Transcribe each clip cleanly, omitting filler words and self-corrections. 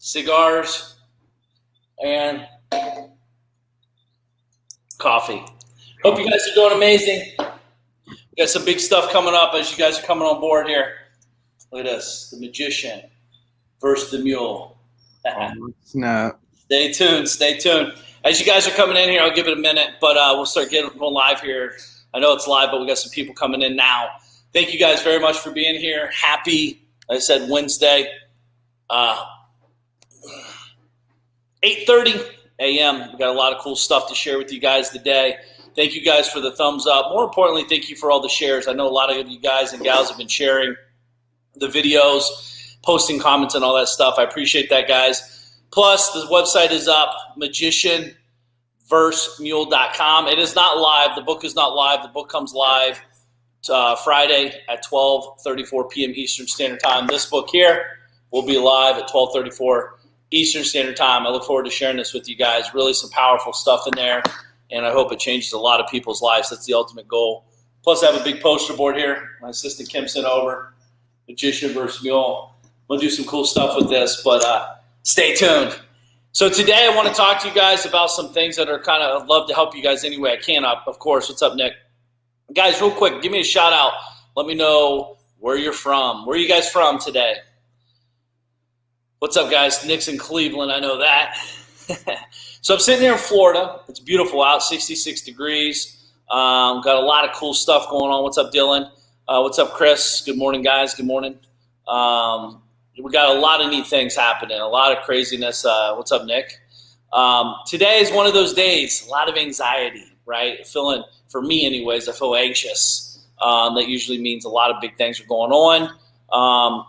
Cigars and Coffee. Hope you guys are doing amazing. We got some big stuff coming up as you guys are coming on board here. Look at this, the Magician versus the Mule. Snap. Stay tuned, stay tuned. As you guys are coming in here, I'll give it a minute, but we'll start going live here. I know it's live, but we got some people coming in now. Thank you guys very much for being here. Happy, like I said, Wednesday, 8:30 a.m. We got a lot of cool stuff to share with you guys today. Thank you guys for the thumbs up. More importantly, thank you for all the shares. I know a lot of you guys and gals have been sharing the videos, posting comments and all that stuff. I appreciate that, guys. Plus, the website is up, magicianversemule.com. It is not live. The book is not live. The book comes live Friday at 12:34 p.m. Eastern Standard Time. This book here will be live at 12:34 Eastern Standard Time. I look forward to sharing this with you guys. Really some powerful stuff in there, and I hope it changes a lot of people's lives. That's the ultimate goal. Plus, I have a big poster board here. My assistant Kim sent over, Magician versus Mule. We'll do some cool stuff with this, but stay tuned. So today I want to talk to you guys about some things that are kind of, I'd love to help you guys any way I can, of course. What's up, Nick? Guys, real quick, give me a shout out. Let me know where you're from. Where are you guys from today? What's up, guys? Nick's in Cleveland. I know that. So I'm sitting here in Florida. It's beautiful out, 66 degrees. Got a lot of cool stuff going on. What's up, Dylan? What's up, Chris? Good morning, guys. Good morning. We got a lot of neat things happening, a lot of craziness. What's up, Nick? Today is one of those days, a lot of anxiety, right? For me anyways, I feel anxious. That usually means a lot of big things are going on.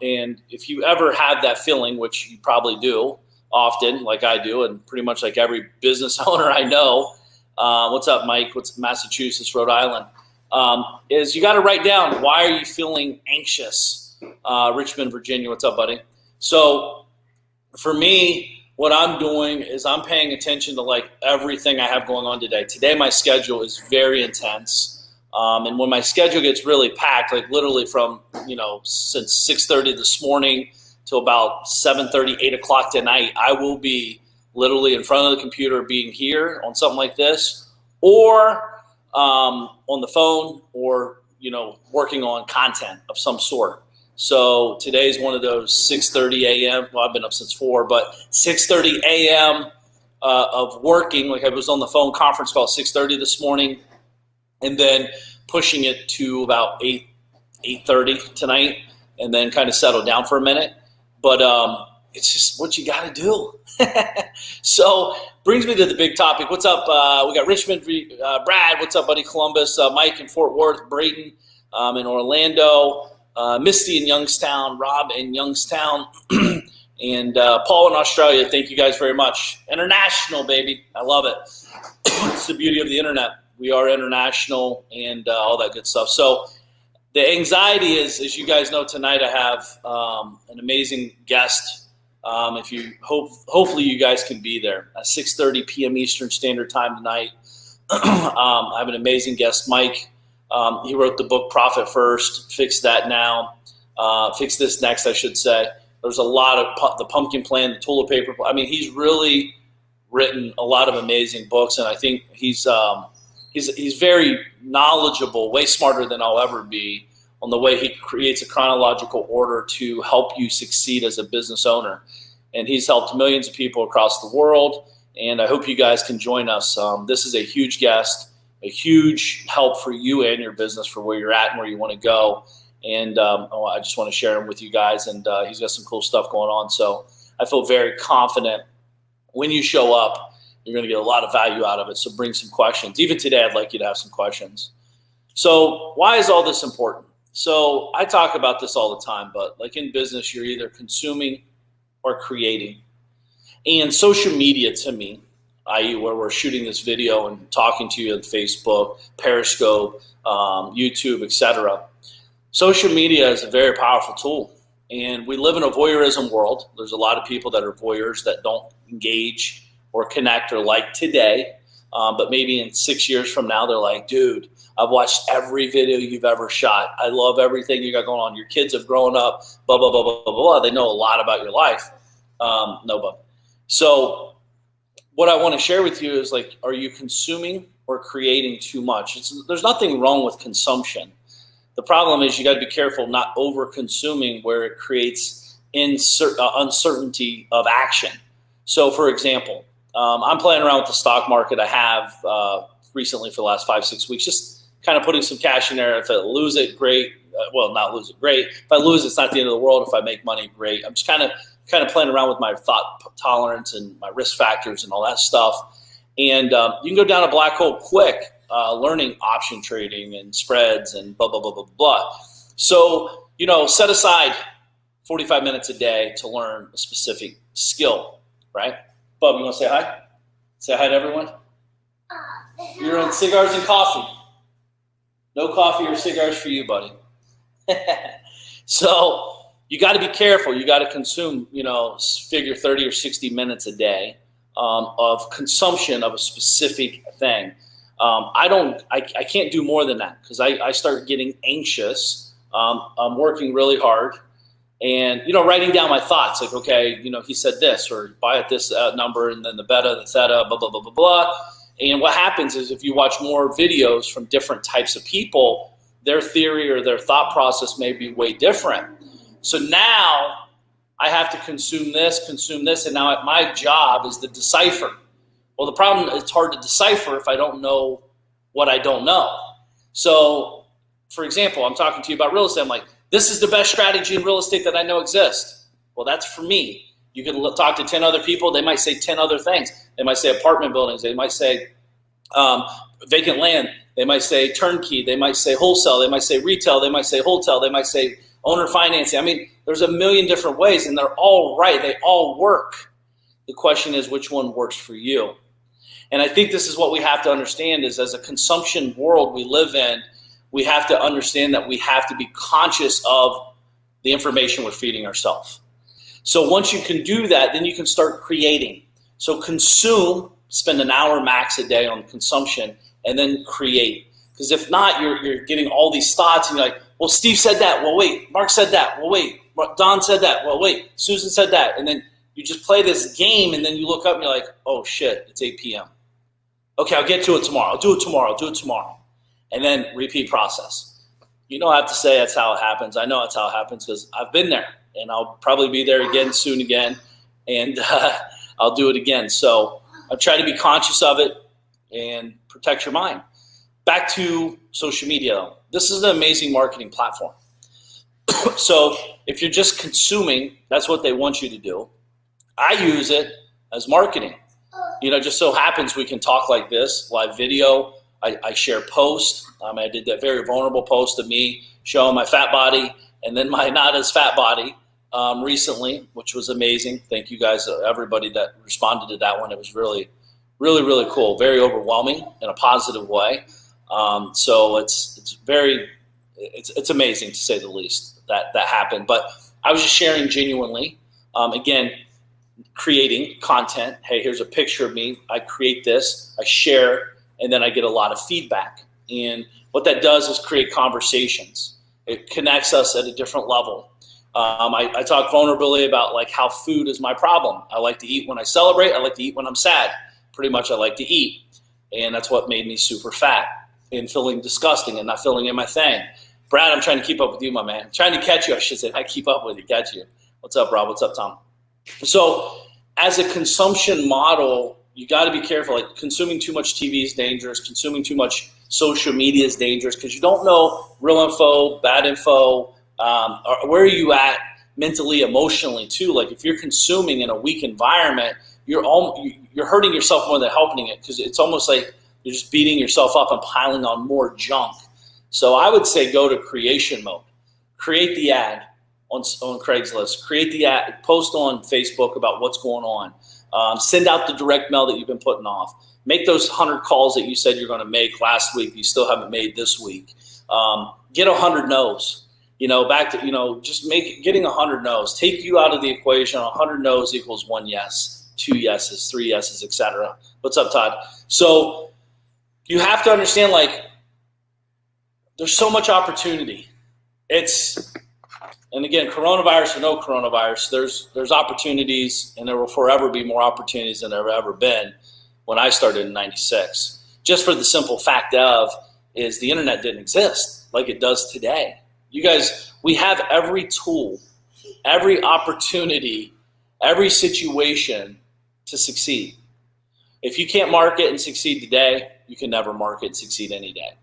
And if you ever have that feeling, which you probably do often, like I do, and pretty much like every business owner I know, what's up, Mike? What's Massachusetts, Rhode Island? Is you got to write down, why are you feeling anxious? Richmond, Virginia, what's up, buddy? So for me, what I'm doing is I'm paying attention to like everything I have going on today. Today, my schedule is very intense. And when my schedule gets really packed, like literally from, since 6:30 this morning till about 7:30, 8 o'clock tonight, I will be literally in front of the computer, being here on something like this, or on the phone, or, working on content of some sort. So today's one of those 6:30 a.m. Well, I've been up since 4, but 6:30 a.m. Of working. Like I was on the phone conference call at 6:30 this morning, and then pushing it to about 8:30 tonight, and then kind of settle down for a minute. But it's just what you got to do. So brings me to the big topic. What's up? We got Richmond, Brad. What's up, buddy? Columbus, Mike in Fort Worth, Brayton in Orlando, Misty in Youngstown, Rob in Youngstown, and Paul in Australia. Thank you guys very much. International, baby. I love it. It's the beauty of the internet. We are international and all that good stuff. So the anxiety is, as you guys know, tonight I have an amazing guest. Hopefully you guys can be there at 6:30 p.m. Eastern Standard Time tonight. I have an amazing guest, Mike. He wrote the book Profit First, Fix That Now, Fix This Next, I should say. There's a lot of the Pumpkin Plan, the Toilet Paper. I mean, he's really written a lot of amazing books, and I think he's very knowledgeable, way smarter than I'll ever be, on the way he creates a chronological order to help you succeed as a business owner. And he's helped millions of people across the world, and I hope you guys can join us. This is a huge guest, a huge help for you and your business for where you're at and where you want to go. And I just want to share him with you guys, and he's got some cool stuff going on. So I feel very confident when you show up, you're going to get a lot of value out of it. So bring some questions. Even today, I'd like you to have some questions. So why is all this important? So I talk about this all the time, but like in business, you're either consuming or creating. And social media, to me, i.e. where we're shooting this video and talking to you on Facebook, Periscope, YouTube, etc. Social media is a very powerful tool. And we live in a voyeurism world. There's a lot of people that are voyeurs that don't engage or connect or like today. But maybe in 6 years from now, they're like, dude, I've watched every video you've ever shot. I love everything you got going on. Your kids have grown up, blah, blah, blah, blah, blah, blah. They know a lot about your life. No bug. So what I want to share with you is like, are you consuming or creating too much? There's nothing wrong with consumption. The problem is you got to be careful not over consuming where it creates uncertainty of action. So for example, I'm playing around with the stock market. I have recently for the last 5-6 weeks, just kind of putting some cash in there. If I lose it, great. Well, not lose it, great. If I lose, it's not the end of the world. If I make money, great. I'm just kind of playing around with my thought tolerance and my risk factors and all that stuff. And you can go down a black hole quick, learning option trading and spreads and blah, blah, blah, blah, blah. So, set aside 45 minutes a day to learn a specific skill, right? Bub, you want to say hi? Say hi to everyone. You're on Cigars and Coffee. No coffee or cigars for you, buddy. So you got to be careful. You got to consume, figure 30 or 60 minutes a day of consumption of a specific thing. I can't do more than that because I start getting anxious. I'm working really hard and, writing down my thoughts like, okay, he said this or buy at this number and then the beta, the theta, blah, blah, blah, blah, blah. And what happens is if you watch more videos from different types of people, their theory or their thought process may be way different. So now I have to consume this, and now my job is to decipher. Well, the problem is it's hard to decipher if I don't know what I don't know. So, for example, I'm talking to you about real estate. I'm like, this is the best strategy in real estate that I know exists. Well, that's for me. You can talk to 10 other people. They might say 10 other things. They might say apartment buildings. They might say vacant land. They might say turnkey. They might say wholesale. They might say retail. They might say hotel. They might say owner financing. I mean, there's a million different ways, and they're all right. They all work. The question is, which one works for you? And I think this is what we have to understand is as a consumption world we live in, we have to understand that we have to be conscious of the information we're feeding ourselves. So once you can do that, then you can start creating. So consume, spend an hour max a day on consumption, and then create. Because if not, you're getting all these thoughts, and you're like, well, Steve said that. Well, wait, Mark said that. Well, wait, Don said that. Well, wait, Susan said that. And then you just play this game, and then you look up, and you're like, oh, shit, it's 8 p.m. Okay, I'll get to it tomorrow. I'll do it tomorrow. And then repeat process. You don't have to say that's how it happens. I know that's how it happens because I've been there. And I'll probably be there again soon again, and I'll do it again. So I try to be conscious of it and protect your mind. Back to social media. This is an amazing marketing platform. So if you're just consuming, that's what they want you to do. I use it as marketing. Just so happens we can talk like this, live video. I share posts. I did that very vulnerable post of me showing my fat body and then my not as fat body. Recently, which was amazing. Thank you guys, everybody that responded to that one. It was really, really, really cool. Very overwhelming in a positive way. So it's amazing to say the least that happened. But I was just sharing genuinely. Again, creating content. Hey, here's a picture of me. I create this. I share, and then I get a lot of feedback. And what that does is create conversations. It connects us at a different level. I talk vulnerably about like how food is my problem. I like to eat when I celebrate. I like to eat when I'm sad. Pretty much I like to eat. And that's what made me super fat and feeling disgusting and not feeling in my thing. Brad, I'm trying to keep up with you, my man. Trying to catch you, I should say. I keep up with you, catch you. What's up, Rob? What's up, Tom? So as a consumption model, you got to be careful. Like consuming too much TV is dangerous. Consuming too much social media is dangerous because you don't know real info, bad info. Or where are you at mentally, emotionally too? Like if you're consuming in a weak environment, you're hurting yourself more than helping it because it's almost like you're just beating yourself up and piling on more junk. So I would say go to creation mode. Create the ad on Craigslist. Create the ad. Post on Facebook about what's going on. Send out the direct mail that you've been putting off. Make those 100 calls that you said you're going to make last week. You still haven't made this week. Get 100 no's. Just getting 100 no's. Take you out of the equation. 100 no's equals 1 yes, 2 yeses, 3 yeses, etc. What's up, Todd? So you have to understand, like, there's so much opportunity. And again, coronavirus or no coronavirus, there's opportunities, and there will forever be more opportunities than there have ever been when I started in 96. Just for the simple fact of is the internet didn't exist like it does today. You guys, we have every tool, every opportunity, every situation to succeed. If you can't market and succeed today, you can never market and succeed any day.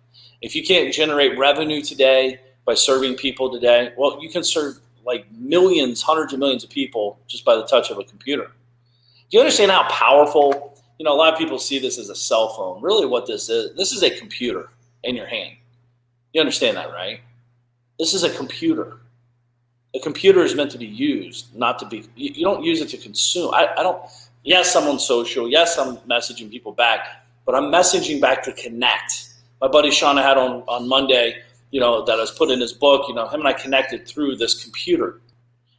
If you can't generate revenue today by serving people today, well, you can serve like millions, hundreds of millions of people just by the touch of a computer. Do you understand how powerful, a lot of people see this as a cell phone. Really what this is a computer in your hand. You understand that, right? This is a computer. A computer is meant to be used, not to be, you don't use it to consume. I don't, yes, I'm on social. Yes, I'm messaging people back, but I'm messaging back to connect. My buddy Sean I had on Monday, that I was put in his book, him and I connected through this computer.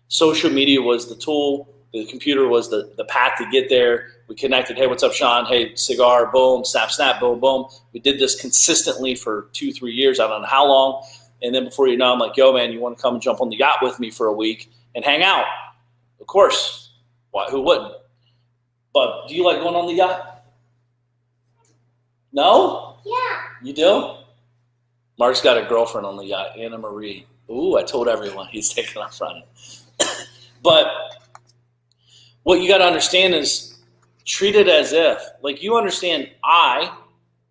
Social media was the tool. The computer was the path to get there. We connected. Hey, what's up, Sean? Hey, cigar, boom, snap, snap, boom, boom. We did this consistently for 2-3 years. I don't know how long. And then before you know, I'm like, yo, man, you want to come and jump on the yacht with me for a week and hang out? Of course. Why? Who wouldn't? But do you like going on the yacht? No? Yeah. You do? Mark's got a girlfriend on the yacht, Anna Marie. Ooh, I told everyone he's taking off running. But what you got to understand is treat it as if, like you understand I,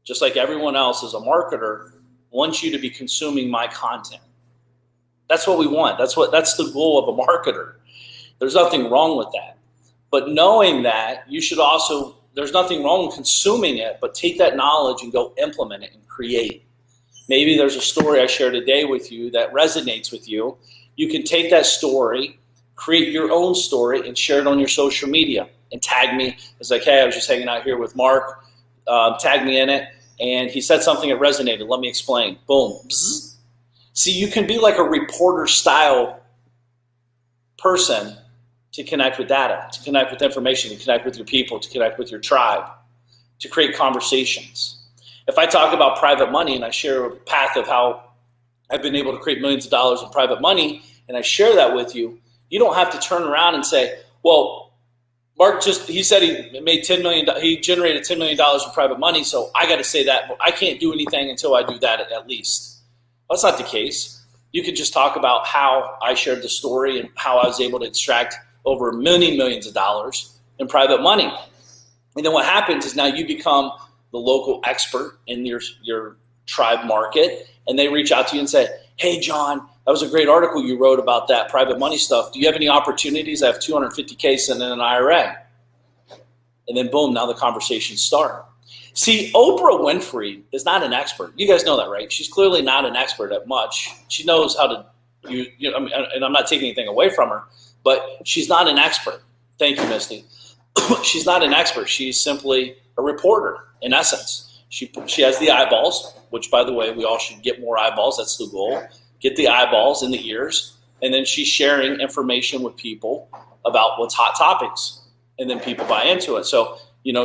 just like everyone else as a marketer, want you to be consuming my content. That's what we want. That's the goal of a marketer. There's nothing wrong with that. But knowing that, you should also, there's nothing wrong with consuming it, but take that knowledge and go implement it and create. Maybe there's a story I shared today with you that resonates with you. You can take that story, create your own story, and share it on your social media and tag me. It's like, hey, I was just hanging out here with Mark. Tag me in it. And he said something that resonated. Let me explain. Boom. Bzz. See, you can be like a reporter style person to connect with data, to connect with information, to connect with your people, to connect with your tribe, to create conversations. If I talk about private money and I share a path of how I've been able to create millions of dollars in private money, and I share that with you, you don't have to turn around and say, well, Mark he said he made $10 million, he generated $10 million in private money, so I got to say that, but I can't do anything until I do that at least. Well, that's not the case. You could just talk about how I shared the story and how I was able to extract over many millions of dollars in private money. And then what happens is now you become the local expert in your tribe market, and they reach out to you and say, hey, John, that was a great article you wrote about that private money stuff. Do you have any opportunities? I have $250K sitting in an IRA. And then boom, now the conversations start. See, Oprah Winfrey is not an expert. You guys know that, right? She's clearly not an expert at much. She knows how to, and I'm not taking anything away from her, but she's not an expert. Thank you, Misty. She's not an expert. She's simply a reporter, in essence. She has the eyeballs, which, by the way, we all should get more eyeballs. That's the goal. Get the eyeballs and the ears. And then she's sharing information with people about what's hot topics. And then people buy into it. So,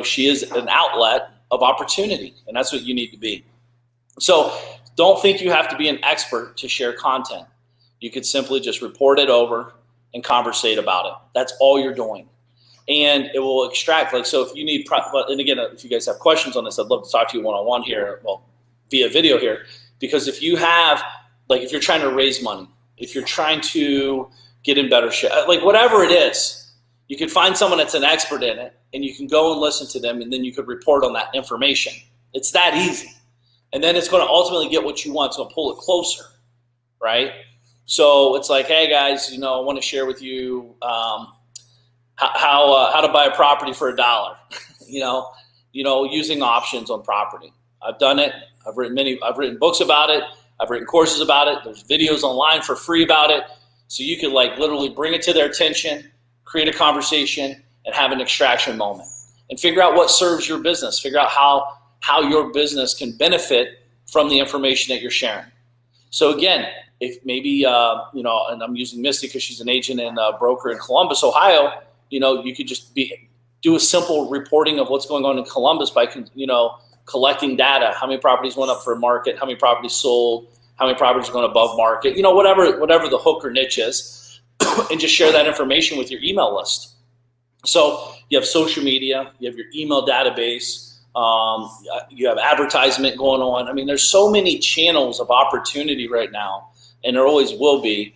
she is an outlet of opportunity. And that's what you need to be. So don't think you have to be an expert to share content. You could simply just report it over and conversate about it. That's all you're doing. And it will extract, so if you need, and again, if you guys have questions on this, I'd love to talk to you one-on-one here, via video here, because if you have, if you're trying to raise money, if you're trying to get in better shape, whatever it is, you could find someone that's an expert in it, and you can go and listen to them, and then you could report on that information. It's that easy. And then it's going to ultimately get what you want, so pull it closer, right? So it's like, hey, guys, I want to share with you how to buy a property for $1, using options on property. I've done it. I've written books about it. I've written courses about it. There's videos online for free about it. So you could literally bring it to their attention, create a conversation, and have an extraction moment. And figure out what serves your business. Figure out how your business can benefit from the information that you're sharing. So again, if maybe, and I'm using Misty because she's an agent and a broker in Columbus, Ohio, you could just do a simple reporting of what's going on in Columbus by, collecting data. How many properties went up for a market? How many properties sold? how many properties are going above market, whatever the hook or niche is, and just share that information with your email list. So you have social media, you have your email database, you have advertisement going on. I mean, there's so many channels of opportunity right now, and there always will be.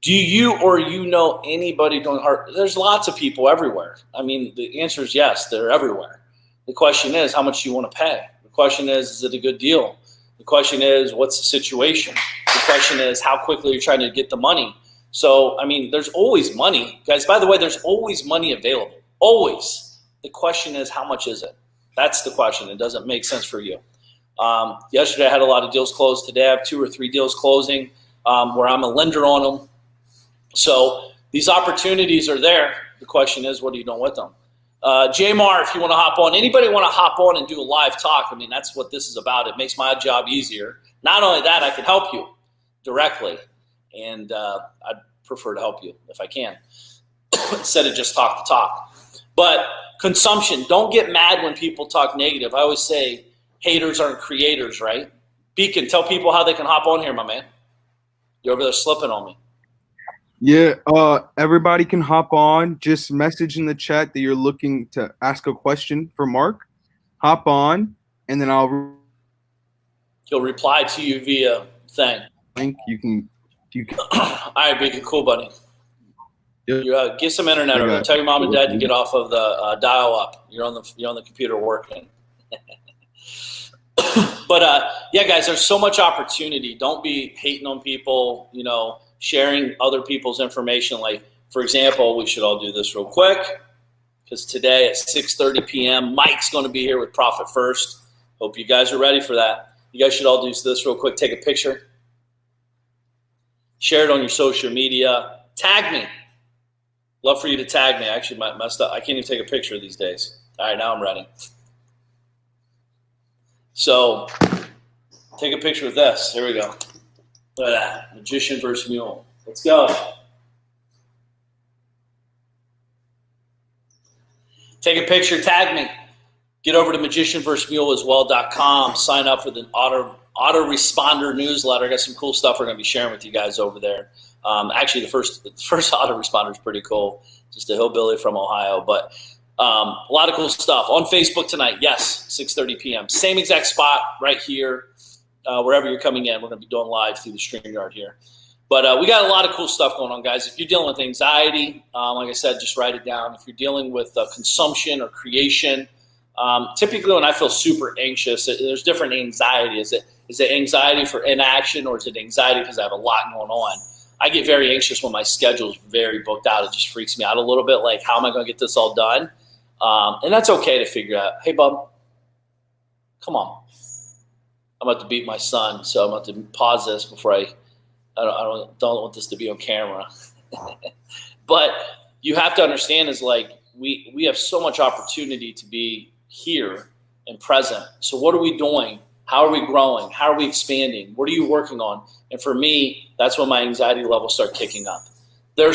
Do you or anybody doing hard? There's lots of people everywhere. I mean, the answer is yes, they're everywhere. The question is, how much do you want to pay? The question is it a good deal? The question is, what's the situation? The question is, how quickly you're trying to get the money. So, I mean, there's always money. Guys, by the way, there's always money available. Always. The question is, how much is it? That's the question. It doesn't make sense for you. Yesterday, I had a lot of deals closed. Today, I have 2 or 3 deals closing where I'm a lender on them. So these opportunities are there. The question is, what are you doing with them? Jamar, if you want to hop on, anybody want to hop on and do a live talk? I mean, that's what this is about. It makes my job easier. Not only that, I can help you directly. And I'd prefer to help you if I can, instead of just talk to talk. But consumption, don't get mad when people talk negative. I always say haters aren't creators, right? Beacon, tell people how they can hop on here, my man. You're over there slipping on me. Yeah, everybody can hop on. Just message in the chat that you're looking to ask a question for Mark. Hop on, and then He'll reply to you via thing. link. You can. All right, Beacon, cool, buddy. Yeah. Get some internet over there. Tell your mom and dad to get off of the dial up. You're on the computer working. But yeah, guys, there's so much opportunity. Don't be hating on people. Sharing other people's information. Like, for example, we should all do this real quick because today at 6:30 p.m., Mike's going to be here with Profit First. Hope you guys are ready for that. You guys should all do this real quick. Take a picture. Share it on your social media. Tag me. Love for you to tag me. I actually messed up. I can't even take a picture these days. All right, now I'm ready. So take a picture of this. Here we go. Look at that. Magician versus Mule. Let's go. Take a picture. Tag me. Get over to magicianversusmuleaswell.com. Sign up for the autoresponder newsletter. I got some cool stuff we're going to be sharing with you guys over there. Actually, the first autoresponder is pretty cool. Just a hillbilly from Ohio. But a lot of cool stuff. On Facebook tonight, yes, 6:30 p.m. Same exact spot right here. Wherever you're coming in, we're going to be doing live through the StreamYard here. But we got a lot of cool stuff going on, guys. If you're dealing with anxiety, like I said, just write it down. If you're dealing with consumption or creation, typically when I feel super anxious, there's different anxiety. Is it anxiety for inaction, or is it anxiety because I have a lot going on? I get very anxious when my schedule is very booked out. It just freaks me out a little bit, like, how am I going to get this all done? And that's okay to figure out. Hey, bub, come on. I'm about to beat my son, so I'm about to pause this before I don't want this to be on camera. But you have to understand is like we have so much opportunity to be here and present. So what are we doing? How are we growing? How are we expanding? What are you working on? And for me, that's when my anxiety levels start kicking up. You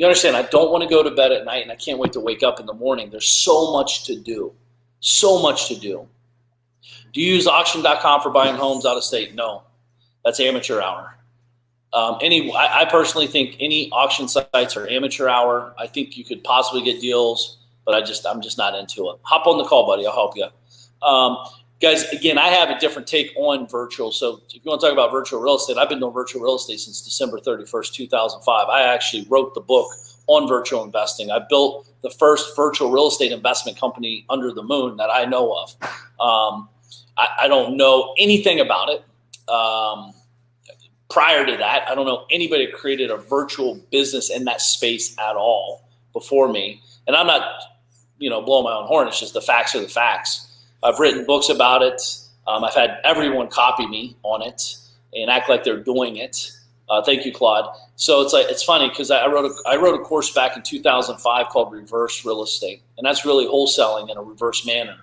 understand, I don't want to go to bed at night, and I can't wait to wake up in the morning. There's so much to do. So much to do. Do you use auction.com for buying homes out of state? No, that's amateur hour. I personally think any auction sites are amateur hour. I think you could possibly get deals, but I'm just not into it. Hop on the call, buddy. I'll help you. Guys, again, I have a different take on virtual. So if you want to talk about virtual real estate, I've been doing virtual real estate since December 31st, 2005. I actually wrote the book on virtual investing. I built the first virtual real estate investment company under the moon that I know of. I don't know anything about it. Prior to that, I don't know anybody that created a virtual business in that space at all before me. And I'm not, blowing my own horn. It's just the facts are the facts. I've written books about it. I've had everyone copy me on it and act like they're doing it. Thank you, Claude. So it's funny because I wrote a course back in 2005 called Reverse Real Estate, and that's really wholesaling in a reverse manner.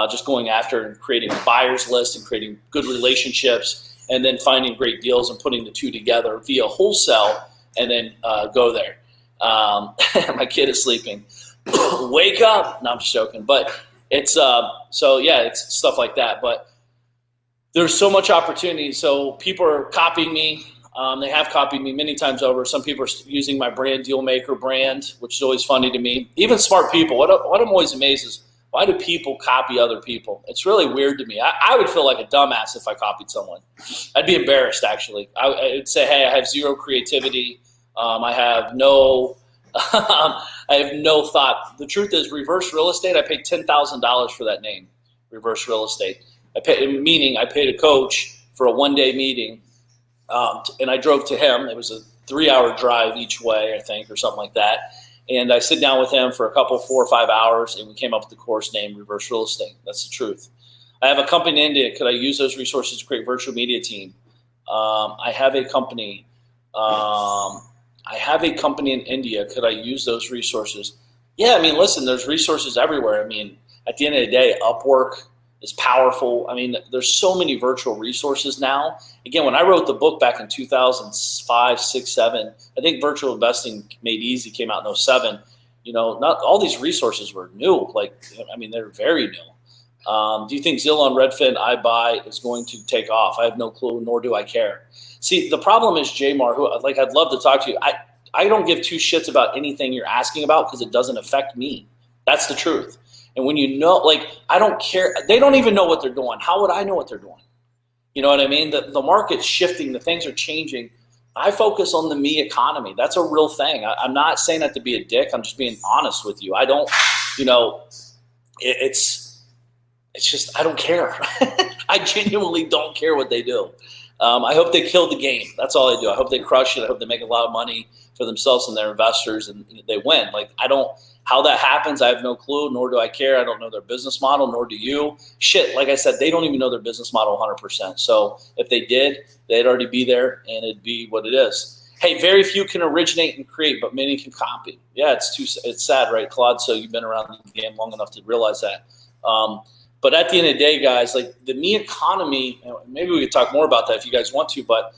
Just going after and creating a buyer's list and creating good relationships, and then finding great deals and putting the two together via wholesale, and then go there. My kid is sleeping. Wake up! No, I'm just joking. But it's it's stuff like that. But there's so much opportunity. So people are copying me. They have copied me many times over. Some people are using my brand, Deal Maker brand, which is always funny to me. Even smart people. What I'm always amazed is, why do people copy other people? It's really weird to me. I would feel like a dumbass if I copied someone. I'd be embarrassed, actually. I would say, hey, I have zero creativity. I have no thought. The truth is, reverse real estate, I paid $10,000 for that name, reverse real estate. I paid a coach for a one-day meeting, and I drove to him. It was a 3-hour drive each way, I think, or something like that. And I sit down with him for 4 or 5 hours, and we came up with the course name, Reverse Real Estate. That's the truth. I have a company in India. Could I use those resources to create a virtual media team? I have a company. In India. Could I use those resources? Yeah, I mean, listen, there's resources everywhere. I mean, at the end of the day, Upwork is powerful. I mean, there's so many virtual resources now. Again, when I wrote the book back in 2005, 6, 7, I think Virtual Investing Made Easy came out in 07. Not all these resources were new. They're very new. Do you think Zillow and Redfin iBuy is going to take off? I have no clue, nor do I care. See, the problem is, Jamar, I'd love to talk to you. I don't give two shits about anything you're asking about because it doesn't affect me. That's the truth. And when I don't care. They don't even know what they're doing. How would I know what they're doing? You know what I mean? The market's shifting. The things are changing. I focus on the me economy. That's a real thing. I'm not saying that to be a dick. I'm just being honest with you. I don't, it's just, I don't care. I genuinely don't care what they do. I hope they kill the game. That's all I do. I hope they crush it. I hope they make a lot of money for themselves and their investors, and they win. How that happens, I have no clue, nor do I care. I don't know their business model, nor do you. Shit, like I said, they don't even know their business model 100%. So if they did, they'd already be there, and it'd be what it is. Hey, very few can originate and create, but many can copy. Yeah, it's sad, right, Claude? So you've been around the game long enough to realize that. But at the end of the day, guys, the me economy, maybe we could talk more about that if you guys want to, but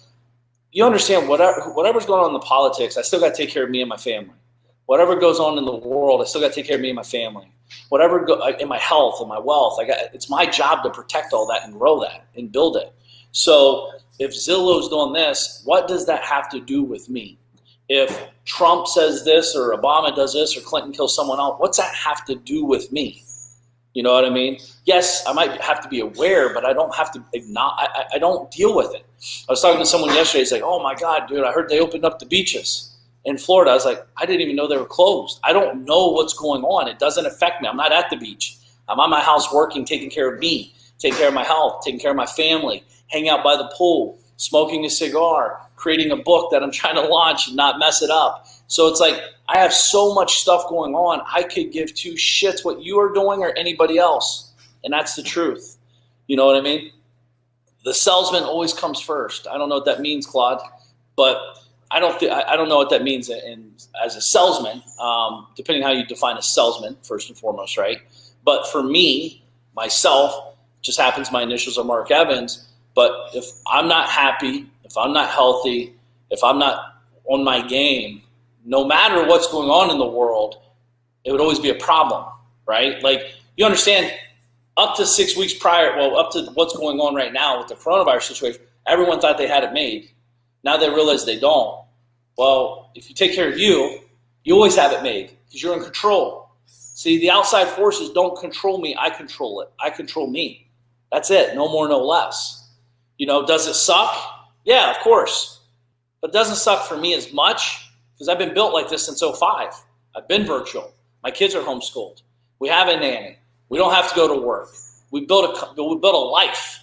you understand whatever's going on in the politics, I still got to take care of me and my family. Whatever goes on in the world, I still got to take care of me and my family. Whatever in my health and my wealth, it's my job to protect all that and grow that and build it. So if Zillow's doing this, what does that have to do with me? If Trump says this or Obama does this or Clinton kills someone else, what's that have to do with me? You know what I mean? Yes, I might have to be aware, but I don't have to I don't deal with it. I was talking to someone yesterday. He's like, oh my God, dude, I heard they opened up the beaches in Florida. I was like, I didn't even know they were closed. I don't know what's going on. It doesn't affect me. I'm not at the beach. I'm at my house working, taking care of me, taking care of my health, taking care of my family, hanging out by the pool, smoking a cigar, creating a book that I'm trying to launch and not mess it up. So it's like I have so much stuff going on. I could give two shits what you are doing or anybody else. And that's the truth. You know what I mean? The salesman always comes first. I don't know what that means, Claude, but I don't know what that means as a salesman, depending how you define a salesman, first and foremost, right? But for me, myself, just happens my initials are Mark Evans, but if I'm not happy, if I'm not healthy, if I'm not on my game, no matter what's going on in the world, it would always be a problem, right? You understand, up to 6 weeks prior, up to what's going on right now with the coronavirus situation, everyone thought they had it made. Now they realize they don't. Well, if you take care of you, you always have it made because you're in control. See, the outside forces don't control me. I control it. I control me. That's it. No more, no less. Does it suck? Yeah, of course. But it doesn't suck for me as much because I've been built like this since 2005. I've been virtual. My kids are homeschooled. We have a nanny. We don't have to go to work. We built a life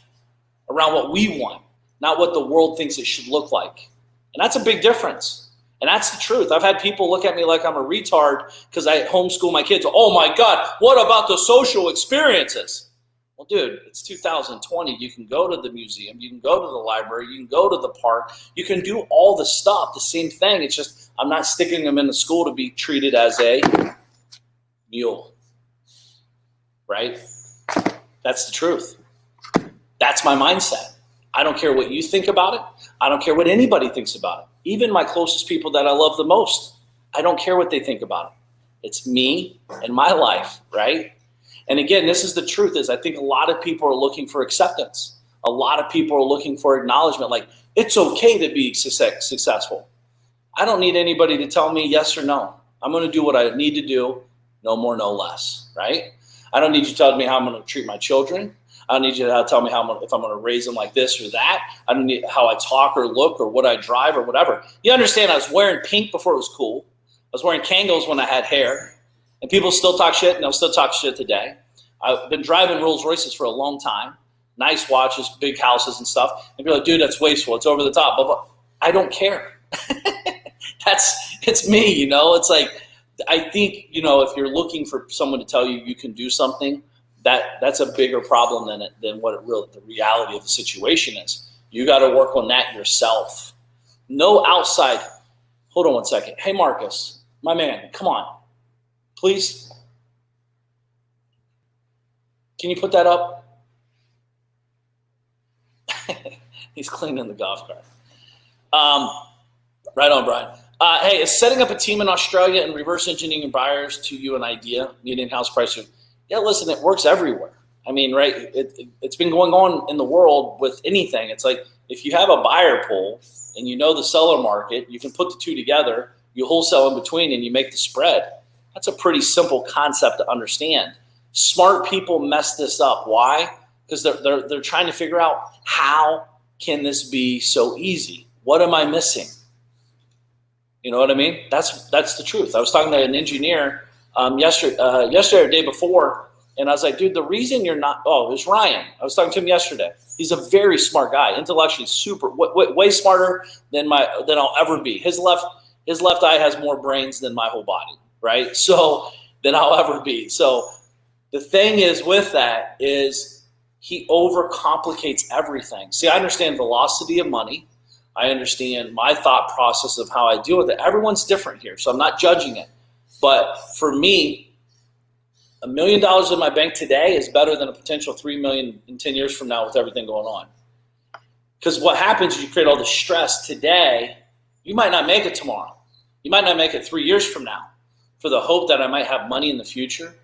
around what we want, not what the world thinks it should look like. And that's a big difference. And that's the truth. I've had people look at me like I'm a retard because I homeschool my kids. Oh my God, what about the social experiences? Well, dude, it's 2020. You can go to the museum. You can go to the library. You can go to the park. You can do all the stuff, the same thing. It's just I'm not sticking them in the school to be treated as a mule, right? That's the truth. That's my mindset. I don't care what you think about it. I don't care what anybody thinks about it. Even my closest people that I love the most, I don't care what they think about it. It's me and my life, right? And again, this is the truth is I think a lot of people are looking for acceptance. a lot of people are looking for acknowledgement. Like, it's okay to be successful. I don't need anybody to tell me yes or no. I'm going to do what I need to do, no more, no less, right? I don't need you to tell me how I'm going to treat my children. I don't need you to tell me if I'm going to raise them like this or that. I don't need how I talk or look or what I drive or whatever. You understand, I was wearing pink before it was cool. I was wearing Kangol when I had hair. And people still talk shit, and they'll still talk shit today. I've been driving Rolls Royces for a long time. Nice watches, big houses and stuff. And people are like, dude, that's wasteful. It's over the top. But I don't care. It's me, you know. It's like, I think, you know, if you're looking for someone to tell you you can do something, that's a bigger problem than what the reality of the situation is. You got to work on that yourself. No outside. Hold on one second. Hey, Marcus, my man, come on, please. Can you put that up? He's cleaning the golf cart. Right on, Brian. Hey, is setting up a team in Australia and reverse engineering buyers to you an idea? Need in-house pricing? Yeah, listen, it works everywhere. I mean, right, it's been going on in the world with anything. It's like, if you have a buyer pool and you know the seller market, you can put the two together, you wholesale in between, and you make the spread. That's a pretty simple concept to understand. Smart people mess this up. Why? Because they're trying to figure out, how can this be so easy? What am I missing? You know what I mean? That's the truth. I was talking to an engineer yesterday or the day before, and I was like, dude, the reason you're not, it was Ryan. I was talking to him yesterday. He's a very smart guy, intellectually super, way smarter than I'll ever be. His left eye has more brains than my whole body, right? So, than I'll ever be. So the thing is with that is he overcomplicates everything. See, I understand velocity of money. I understand my thought process of how I deal with it. Everyone's different here, so I'm not judging it. But for me, $1 million in my bank today is better than a potential $3 million in 10 years from now with everything going on. Because what happens is you create all the stress today. You might not make it tomorrow. You might not make it 3 years from now for the hope that I might have money in the future.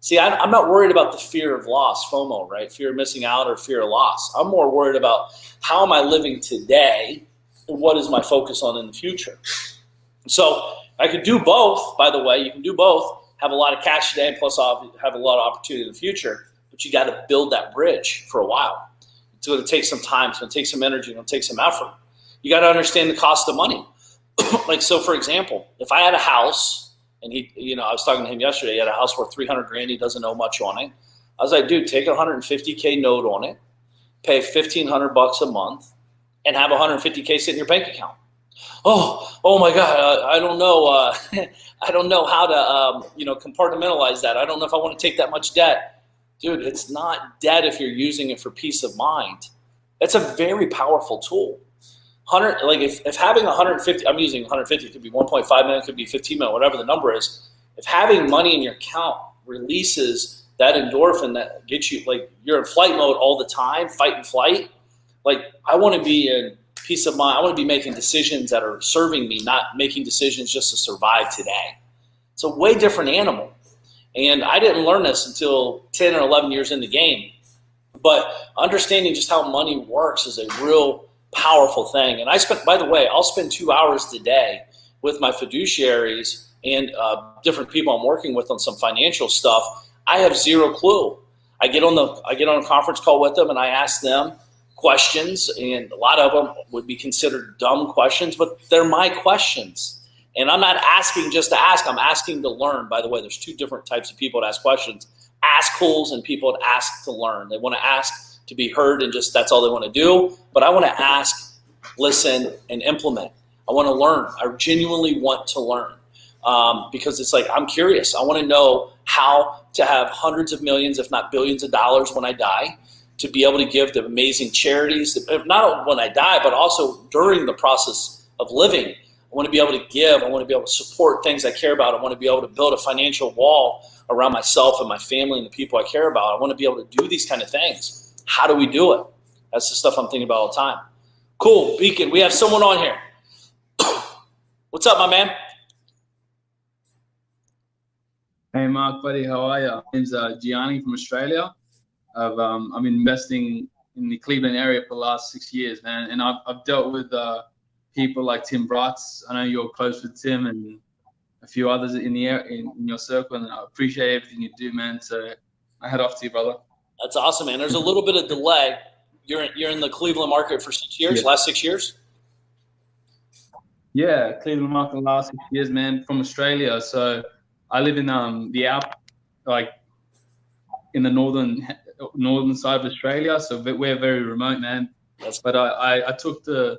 See, I'm not worried about the fear of loss, FOMO, right? Fear of missing out or fear of loss. I'm more worried about, how am I living today and what is my focus on in the future? So I could do both, by the way. You can do both. Have a lot of cash today, and plus have a lot of opportunity in the future. But you got to build that bridge for a while. It's going to take some time. It's going to take some energy. It's going to take some effort. You got to understand the cost of money. Like, so for example, if I had a house, and I was talking to him yesterday, he had a house worth $300,000. He doesn't know much on it. I was like, dude, take a $150K note on it, pay $1,500 a month, and have $150K sit in your bank account. Oh my God, I don't know. I don't know how to, compartmentalize that. I don't know if I want to take that much debt. Dude, it's not debt if you're using it for peace of mind. It's a very powerful tool. If having 150, I'm using 150, it could be 1.5 million, it could be 15 million, whatever the number is. If having money in your account releases that endorphin that gets you, like, you're in flight mode all the time, fight and flight. Like, I want to be in peace of mind. I want to be making decisions that are serving me, not making decisions just to survive today. It's a way different animal. And I didn't learn this until 10 or 11 years in the game. But understanding just how money works is a real powerful thing. And I'll spend 2 hours a day with my fiduciaries and different people I'm working with on some financial stuff. I have zero clue. I get on a conference call with them and I ask them questions, and a lot of them would be considered dumb questions, but they're my questions. And I'm not asking just to ask, I'm asking to learn. By the way, there's two different types of people that ask questions. Ask-holes and people that ask to learn. They want to ask to be heard and just that's all they want to do. But I want to ask, listen, and implement. I want to learn. I genuinely want to learn because it's like, I'm curious. I want to know how to have hundreds of millions, if not billions of dollars when I die, to be able to give to amazing charities, not when I die, but also during the process of living. I want to be able to give. I want to be able to support things I care about. I want to be able to build a financial wall around myself and my family and the people I care about. I want to be able to do these kind of things. How do we do it? That's the stuff I'm thinking about all the time. Cool, Beacon, we have someone on here. What's up, my man? Hey, Mark, buddy, how are you? My name's Gianni from Australia. I'm investing the Cleveland area for the last 6 years, man. And I've dealt with people like Tim Bratz. I know you're close with Tim and a few others in your circle, and I appreciate everything you do, man. So I head off to you, brother. That's awesome, man. There's a little bit of delay. You're in the Cleveland market for 6 years, Yeah. last 6 years? Yeah, Cleveland market the last 6 years, man, from Australia. So I live in the Alp, like in the northern side of Australia. So we're very remote, man. But I took the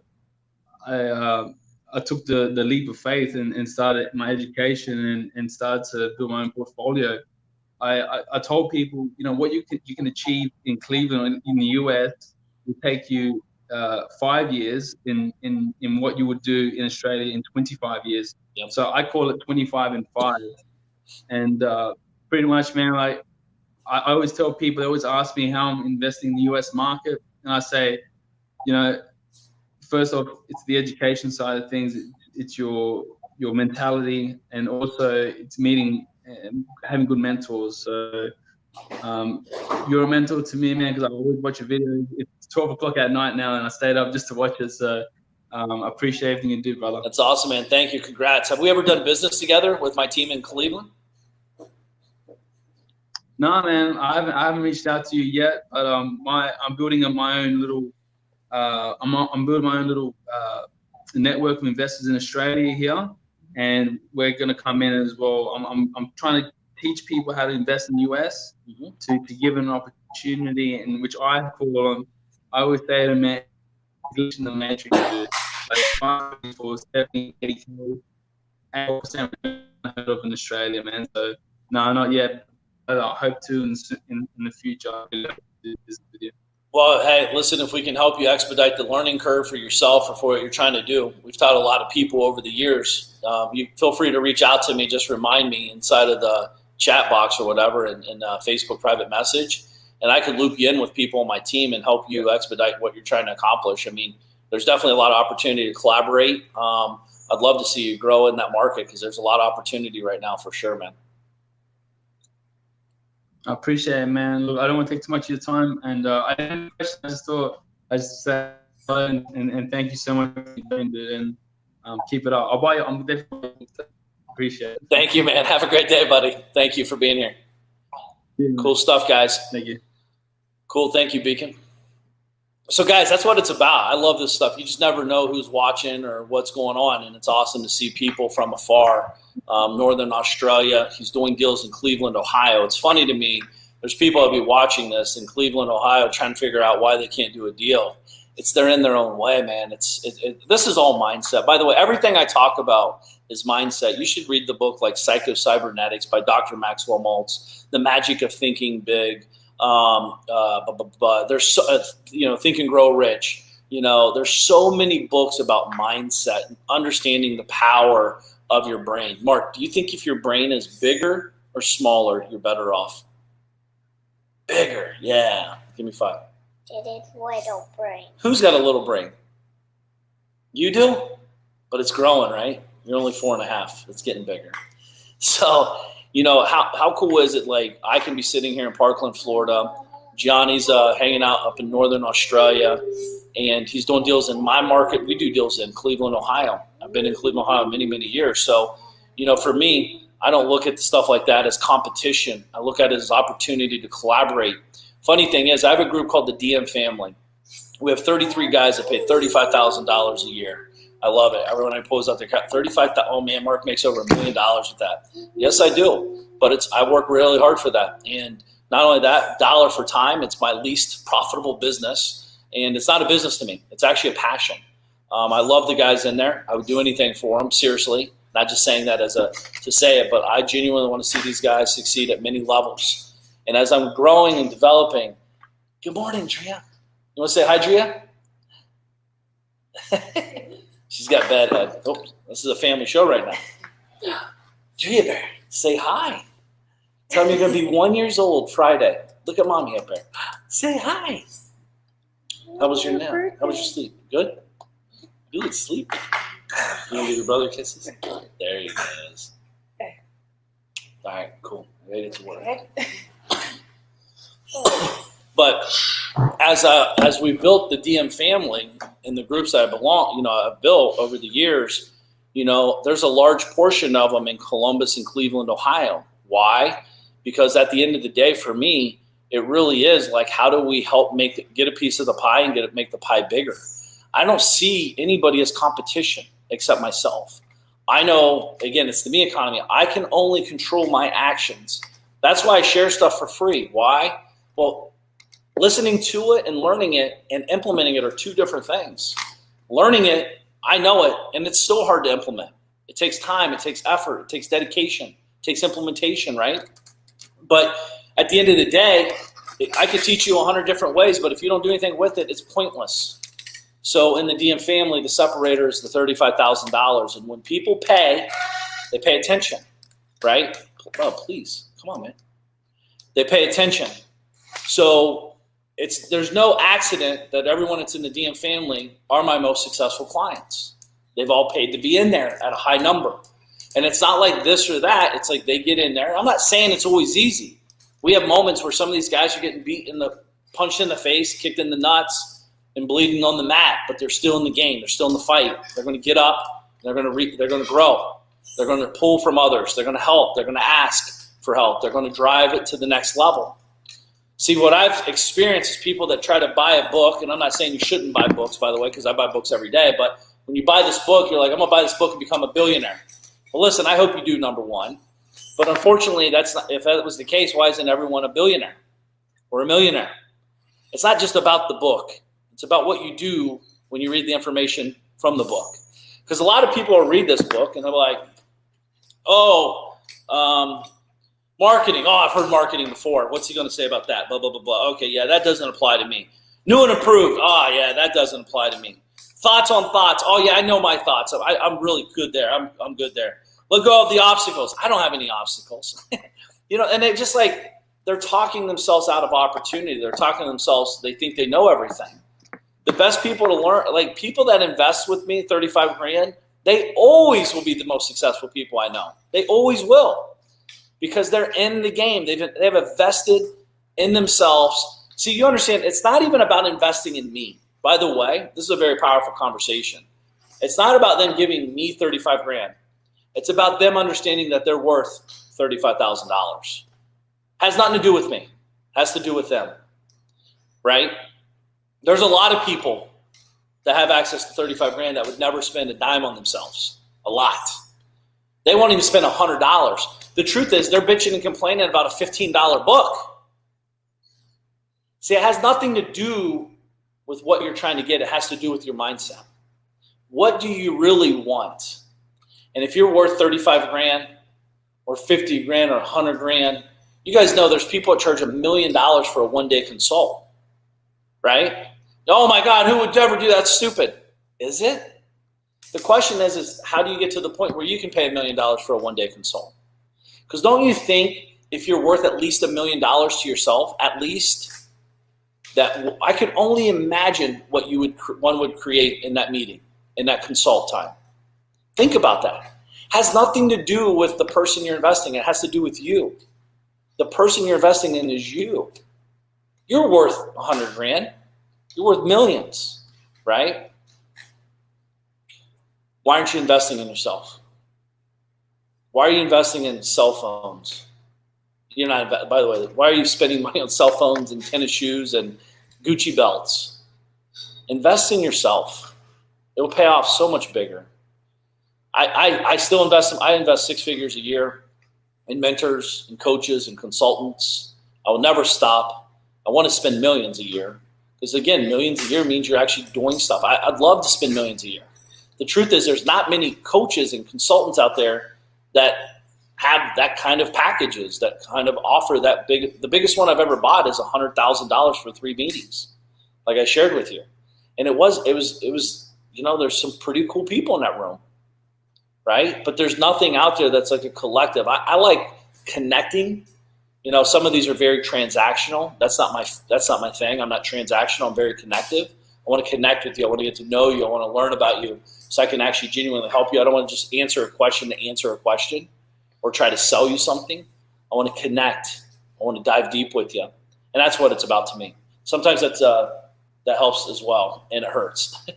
leap of faith and started my education and started to build my own portfolio. I told people, what you can achieve in Cleveland in the US will take you 5 years in what you would do in Australia in 25 years. Yep. So I call it 25 and 5. And pretty much, man, like I always tell people, they always ask me how I'm investing in the US market. And I say, first off, it's the education side of things. It's your mentality, and also it's meeting and having good mentors. So you're a mentor to me, man, because I always watch your videos. It's 12 o'clock at night now, and I stayed up just to watch it. So I appreciate everything you do, brother. That's awesome, man. Thank you. Congrats. Have we ever done business together with my team in Cleveland? No, man, I haven't reached out to you yet, but I'm building up my own little. I'm building my own little network of investors in Australia here, and we're going to come in as well. I'm trying to teach people how to invest in the US to give them an opportunity, in which I call them. I always say to them, man, in the matrix, dude. Like for 70, 80, 8% heard of in Australia, man. So no, not yet. But I hope to in the future. I'll do this video. Well, hey, listen, if we can help you expedite the learning curve for yourself or for what you're trying to do, we've taught a lot of people over the years. You feel free to reach out to me. Just remind me inside of the chat box or whatever in Facebook private message, and I could loop you in with people on my team and help you expedite what you're trying to accomplish. I mean, there's definitely a lot of opportunity to collaborate. I'd love to see you grow in that market because there's a lot of opportunity right now for sure, man. I appreciate it, man. Look, I don't want to take too much of your time, and I didn't have a question. I just thought I just said and thank you so much for doing it, and keep it up. I'll buy you. I'm definitely appreciate it. Thank you, man. Have a great day, buddy. Thank you for being here. Yeah. Cool stuff, guys. Thank you. Cool. Thank you, Beacon. So, guys, that's what it's about. I love this stuff. You just never know who's watching or what's going on, and it's awesome to see people from afar. Northern Australia. He's doing deals in Cleveland, Ohio. It's funny to me. There's people that'll be watching this in Cleveland, Ohio, trying to figure out why they can't do a deal. They're in their own way, man. This is all mindset. By the way, everything I talk about is mindset. You should read the book like Psycho-Cybernetics by Dr. Maxwell Maltz, The Magic of Thinking Big. There's Think and Grow Rich. There's so many books about mindset and understanding the power of your brain. Mark, do you think if your brain is bigger or smaller, you're better off? Bigger, yeah. Give me 5. It is little brain. Who's got a little brain? You do? But it's growing, right? You're only 4.5. It's getting bigger. So, how cool is it? Like, I can be sitting here in Parkland, Florida. Johnny's hanging out up in Northern Australia, and he's doing deals in my market. We do deals in Cleveland, Ohio. I've been in Cleveland, Ohio many, many years. So, for me, I don't look at stuff like that as competition. I look at it as opportunity to collaborate. Funny thing is, I have a group called the DM family. We have 33 guys that pay $35,000 a year. I love it. Everyone I pose out there, 35,000. Oh man, Mark makes over $1 million with that. Yes, I do, but I work really hard for that. And not only that, dollar for time. It's my least profitable business, and it's not a business to me. It's actually a passion. I love the guys in there. I would do anything for them. Seriously, not just saying that to say it, but I genuinely want to see these guys succeed at many levels. And as I'm growing and developing, good morning, Drea. You want to say hi, Drea? She's got bad head. Oh, this is a family show right now. Drea Bear, say hi. Tell me you're going to be 1 year old Friday. Look at mommy up there. Say hi. How was your nap? How was your sleep? Good? You look sleepy. You want to give your brother kisses? There he goes. All right, cool. Ready to work. But as we built the DM family and the groups that I've built over the years, there's a large portion of them in Columbus and Cleveland, Ohio. Why? Because at the end of the day, for me, it really is like, how do we help get a piece of the pie and make the pie bigger? I don't see anybody as competition except myself. I know, again, it's the me economy. I can only control my actions. That's why I share stuff for free. Why? Well, listening to it and learning it and implementing it are two different things. Learning it, I know it, and it's still hard to implement. It takes time, it takes effort, it takes dedication, it takes implementation, right? But at the end of the day, I could teach you 100 different ways, but if you don't do anything with it, it's pointless. So in the DM family, the separator is the $35,000. And when people pay, they pay attention, right? Oh, please, come on, man. They pay attention. So there's no accident that everyone that's in the DM family are my most successful clients. They've all paid to be in there at a high number. And it's not like this or that. It's like they get in there. I'm not saying it's always easy. We have moments where some of these guys are getting punched in the face, kicked in the nuts, and bleeding on the mat, but they're still in the game. They're still in the fight. They're going to get up. They're going to grow. They're going to pull from others. They're going to help. They're going to ask for help. They're going to drive it to the next level. See, what I've experienced is people that try to buy a book, and I'm not saying you shouldn't buy books, by the way, because I buy books every day, but when you buy this book, you're like, I'm going to buy this book and become a billionaire. Well, listen, I hope you do, number one. But unfortunately, if that was the case, why isn't everyone a billionaire or a millionaire? It's not just about the book. It's about what you do when you read the information from the book. Because a lot of people will read this book and they're like, marketing. Oh, I've heard marketing before. What's he going to say about that? Blah, blah, blah, blah. Okay, yeah, that doesn't apply to me. New and improved. Oh, yeah, that doesn't apply to me. Thoughts on thoughts. Oh, yeah, I know my thoughts. I'm really good there. I'm good there. Let go of the obstacles. I don't have any obstacles. And they just like, they're talking themselves out of opportunity. They're talking themselves, they think they know everything. The best people to learn, like people that invest with me, 35 grand, they always will be the most successful people I know. They always will, because they're in the game. They have invested in themselves. See, you understand, it's not even about investing in me. By the way, this is a very powerful conversation. It's not about them giving me 35 grand. It's about them understanding that they're worth $35,000. Has nothing to do with me. Has to do with them, right? There's a lot of people that have access to 35 grand that would never spend a dime on themselves. A lot. They won't even spend $100. The truth is they're bitching and complaining about a $15 book. See, it has nothing to do with what you're trying to get. It has to do with your mindset. What do you really want? And if you're worth 35 grand or 50 grand or 100 grand, you guys know there's people that charge $1 million for a one-day consult, right? Oh my God, who would ever do that? Stupid. Is it? The question is how do you get to the point where you can pay $1 million for a one-day consult? Because don't you think if you're worth at least $1 million to yourself, at least, that I could only imagine what one would create in that meeting, in that consult time. Think about that. Has nothing to do with the person you're investing in. It has to do with you. The person you're investing in is you. You're worth 100 grand. You're worth millions, right? Why aren't you investing in yourself? Why are you investing in cell phones? You're not, by the way, why are you spending money on cell phones and tennis shoes and Gucci belts? Invest in yourself. It will pay off so much bigger. I still invest. I invest 6 figures a year in mentors and coaches and consultants. I will never stop. I want to spend millions a year because, again, millions a year means you're actually doing stuff. I'd love to spend millions a year. The truth is there's not many coaches and consultants out there that have that kind of packages, that kind of offer that big. The biggest one I've ever bought is $100,000 for 3 meetings, like I shared with you. And it was, there's some pretty cool people in that room. Right? But there's nothing out there that's like a collective. I like connecting. Some of these are very transactional. That's not my thing. I'm not transactional. I'm very connective. I want to connect with you. I want to get to know you. I want to learn about you so I can actually genuinely help you. I don't want to just answer a question to answer a question or try to sell you something. I want to connect. I want to dive deep with you. And that's what it's about to me. sometimes that helps as well, and it hurts.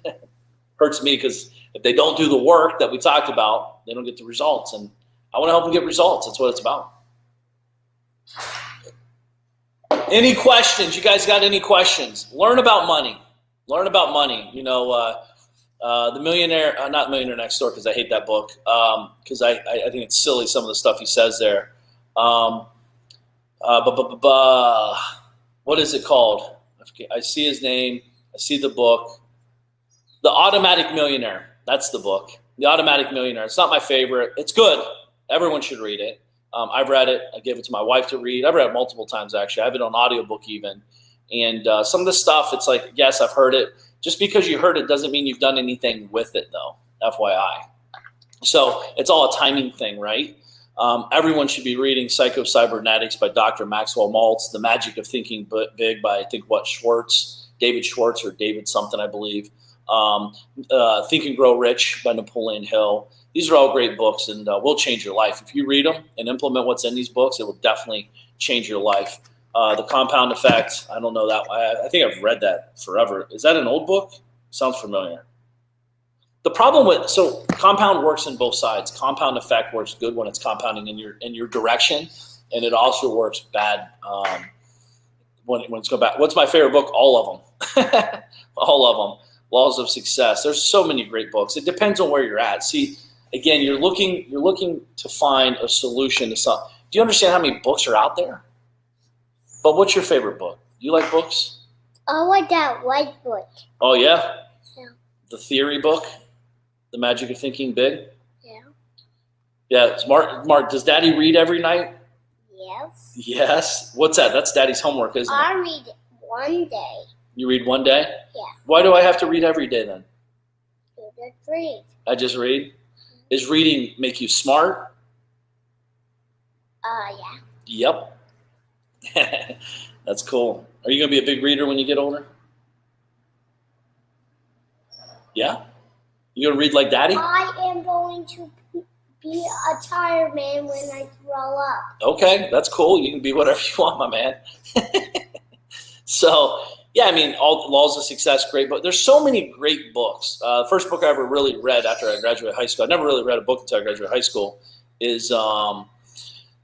Hurts me because if they don't do the work that we talked about, they don't get the results. And I want to help them get results. That's what it's about. Any questions? You guys got any questions? Learn about money. Learn about money. You know, the Millionaire, not Millionaire Next Door, because I hate that book, because I think it's silly, some of the stuff he says there. What is it called? I see his name. I see the book. The Automatic Millionaire. That's the book. The Automatic Millionaire. It's not my favorite. It's good. Everyone should read it. I've read it. I gave it to my wife to read. I've read it multiple times, actually. I have it on audiobook even. And some of the stuff, it's like, yes, I've heard it. Just because you heard it doesn't mean you've done anything with it, though, FYI. So it's all a timing thing, right? Everyone should be reading Psycho-Cybernetics by Dr. Maxwell Maltz, The Magic of Thinking Big by, I think, David Schwartz or David something, I believe. Think and Grow Rich by Napoleon Hill. These are all great books, and will change your life. If you read them and implement what's in these books, it will definitely change your life. The Compound Effect, I don't know that. I think I've read that forever. Is that an old book? Sounds familiar. The problem so compound works in both sides. Compound Effect works good when it's compounding in your direction, and it also works bad when it's going back. What's my favorite book? All of them. All of them. Laws of Success. There's so many great books. It depends on where you're at. See, again, you're looking to find a solution to something. Do you understand how many books are out there? But what's your favorite book? Do you like books? I like that white book. Oh, yeah? Yeah. The theory book? The Magic of Thinking Big? Yeah. Yeah. Mark, does Daddy read every night? Yes. Yes. What's that? That's Daddy's homework, isn't it? I read one day. You read one day? Yeah. Why do I have to read every day then? You just read. I just read? Does reading make you smart? Yeah. Yep. That's cool. Are you going to be a big reader when you get older? Yeah? You going to read like Daddy? I am going to be a tired man when I grow up. Okay, that's cool. You can be whatever you want, my man. So, yeah, I mean, all the Laws of Success, great book. There's so many great books. The first book I ever really read after I graduated high school, I never really read a book until I graduated high school, is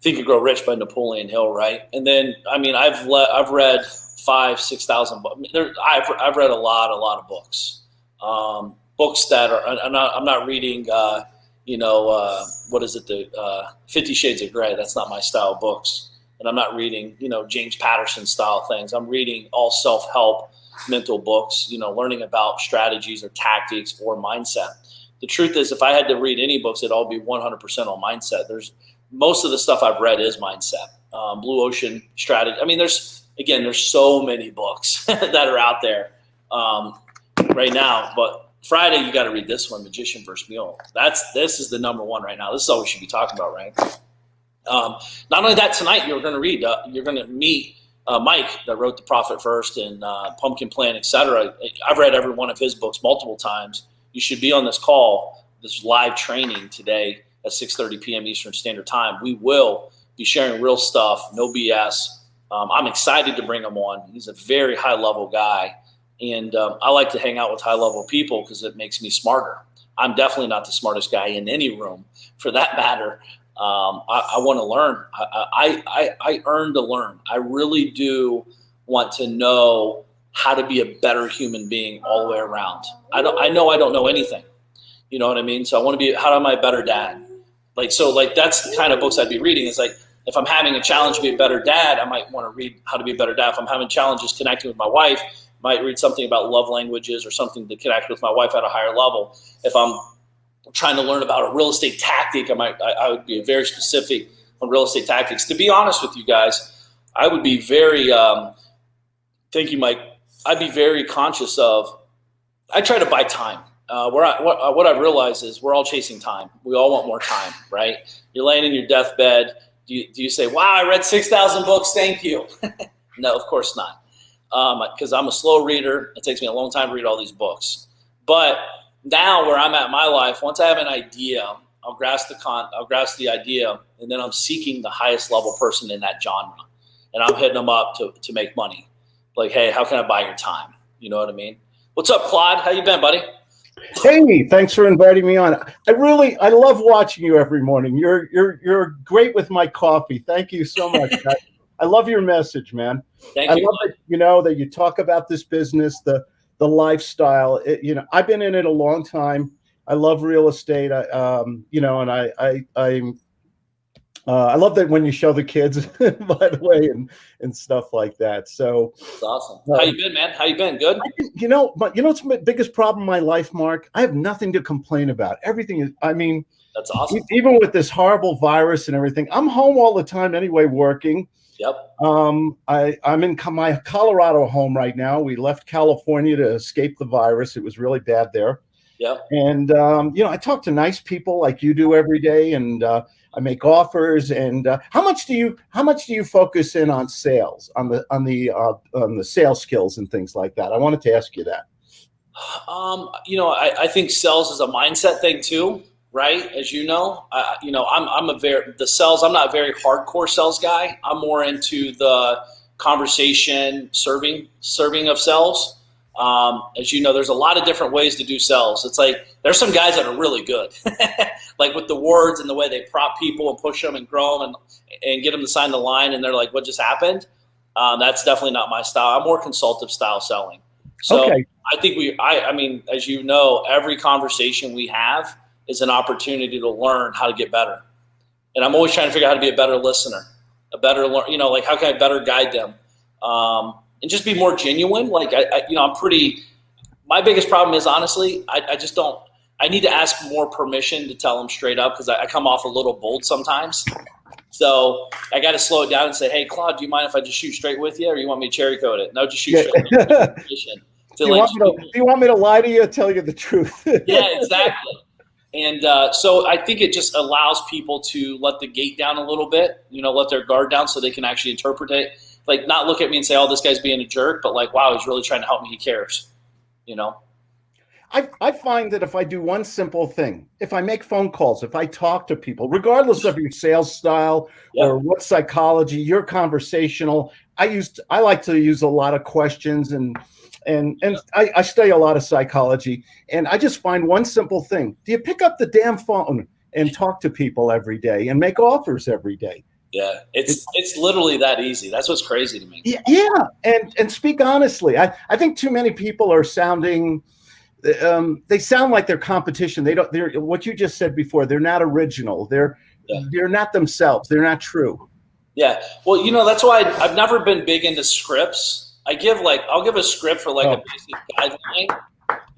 Think and Grow Rich by Napoleon Hill, right? And then, I mean, I've read 5,000, 6,000 books. I've read a lot of books. Books that are, I'm not reading, what is it, the 50 Shades of Grey. That's not my style of books. And I'm not reading, James Patterson style things. I'm reading all self-help mental books, learning about strategies or tactics or mindset. The truth is, if I had to read any books, it'd all be 100% on mindset. Most of the stuff I've read is mindset, Blue Ocean Strategy. I mean, there's so many books that are out there right now. But Friday, you got to read this one, Magician vs. Mule. This is the number one right now. This is all we should be talking about, right? Not only that, tonight you're going to meet Mike that wrote The Profit First and Pumpkin Plan, etc. I've read every one of his books multiple times. You should be on this call, this live training today at 6:30 p.m. Eastern Standard Time. We will be sharing real stuff, no BS. I'm excited to bring him on. He's a very high-level guy, and I like to hang out with high-level people because it makes me smarter. I'm definitely not the smartest guy in any room, for that matter. I want to learn. I earn to learn. I really do want to know how to be a better human being all the way around. I know I don't know anything. You know what I mean? So I want to be, how am I a better dad? That's the kind of books I'd be reading. It's like, if I'm having a challenge to be a better dad, I might want to read how to be a better dad. If I'm having challenges connecting with my wife, I might read something about love languages or something to connect with my wife at a higher level. If I'm trying to learn about a real estate tactic, I would be very specific on real estate tactics. To be honest with you guys, I would be very, thank you, Mike. I'd be very conscious of, I try to buy time. What I've realized is we're all chasing time. We all want more time, right? You're laying in your deathbed. Do you say, wow, I read 6,000 books, thank you? No, of course not. Because I'm a slow reader. It takes me a long time to read all these books. But now where I'm at in my life, once I have an idea, I'll grasp the idea, and then I'm seeking the highest level person in that genre. And I'm hitting them up to make money. Like, hey, how can I buy your time? You know what I mean? What's up, Claude? How you been, buddy? Hey, thanks for inviting me on. I love watching you every morning. You're great with my coffee. Thank you so much. I love your message, man. Thank I you. love it, that you talk about this business, the lifestyle. I've been in it a long time. I love real estate. I love that when you show the kids, by the way, and stuff like that. So it's awesome. How you been, man? How you been? Good. What's my biggest problem in my life, Mark? I have nothing to complain about. Everything is. I mean, that's awesome. Even with this horrible virus and everything, I'm home all the time anyway, working. Yep. I'm in my Colorado home right now. We left California to escape the virus. It was really bad there. Yep. And I talk to nice people like you do every day, and I make offers. And how much do you focus in on sales, on the sales skills and things like that? I wanted to ask you that. I think sales is a mindset thing too, right? As you know, I'm not a very hardcore sales guy. I'm more into the conversation, serving of sales. As you know, there's a lot of different ways to do sales. It's like there's some guys that are really good, like with the words and the way they prop people and push them and grow them and get them to sign the line. And they're like, "What just happened?" That's definitely not my style. I'm more consultative style selling. So okay. I think I mean, as you know, every conversation we have is an opportunity to learn how to get better. And I'm always trying to figure out how to be a better listener, like how can I better guide them? And just be more genuine. Like my biggest problem is honestly, I need to ask more permission to tell them straight up because I come off a little bold sometimes. So I got to slow it down and say, hey, Claude, do you mind if I just shoot straight with you or you want me to cherry coat it? No, just shoot straight. Do you want me to lie to you or tell you the truth? Yeah, exactly. And so I think it just allows people to let the gate down a little bit, let their guard down so they can actually interpret it. Like not look at me and say, oh, this guy's being a jerk, but like, wow, he's really trying to help me. He cares, I find that if I do one simple thing, if I make phone calls, if I talk to people, regardless of your sales style or what psychology, you're conversational. I like to use a lot of questions and I study a lot of psychology, and I just find one simple thing. Do you pick up the damn phone and talk to people every day and make offers every day? Yeah, it's literally that easy. That's what's crazy to me. Yeah, and speak honestly. I think too many people are sounding. They sound like they're competition. They're what you just said before. They're not original. They're not themselves. They're not true. Yeah. Well, that's why I've never been big into scripts. I'll give a script for a basic guideline.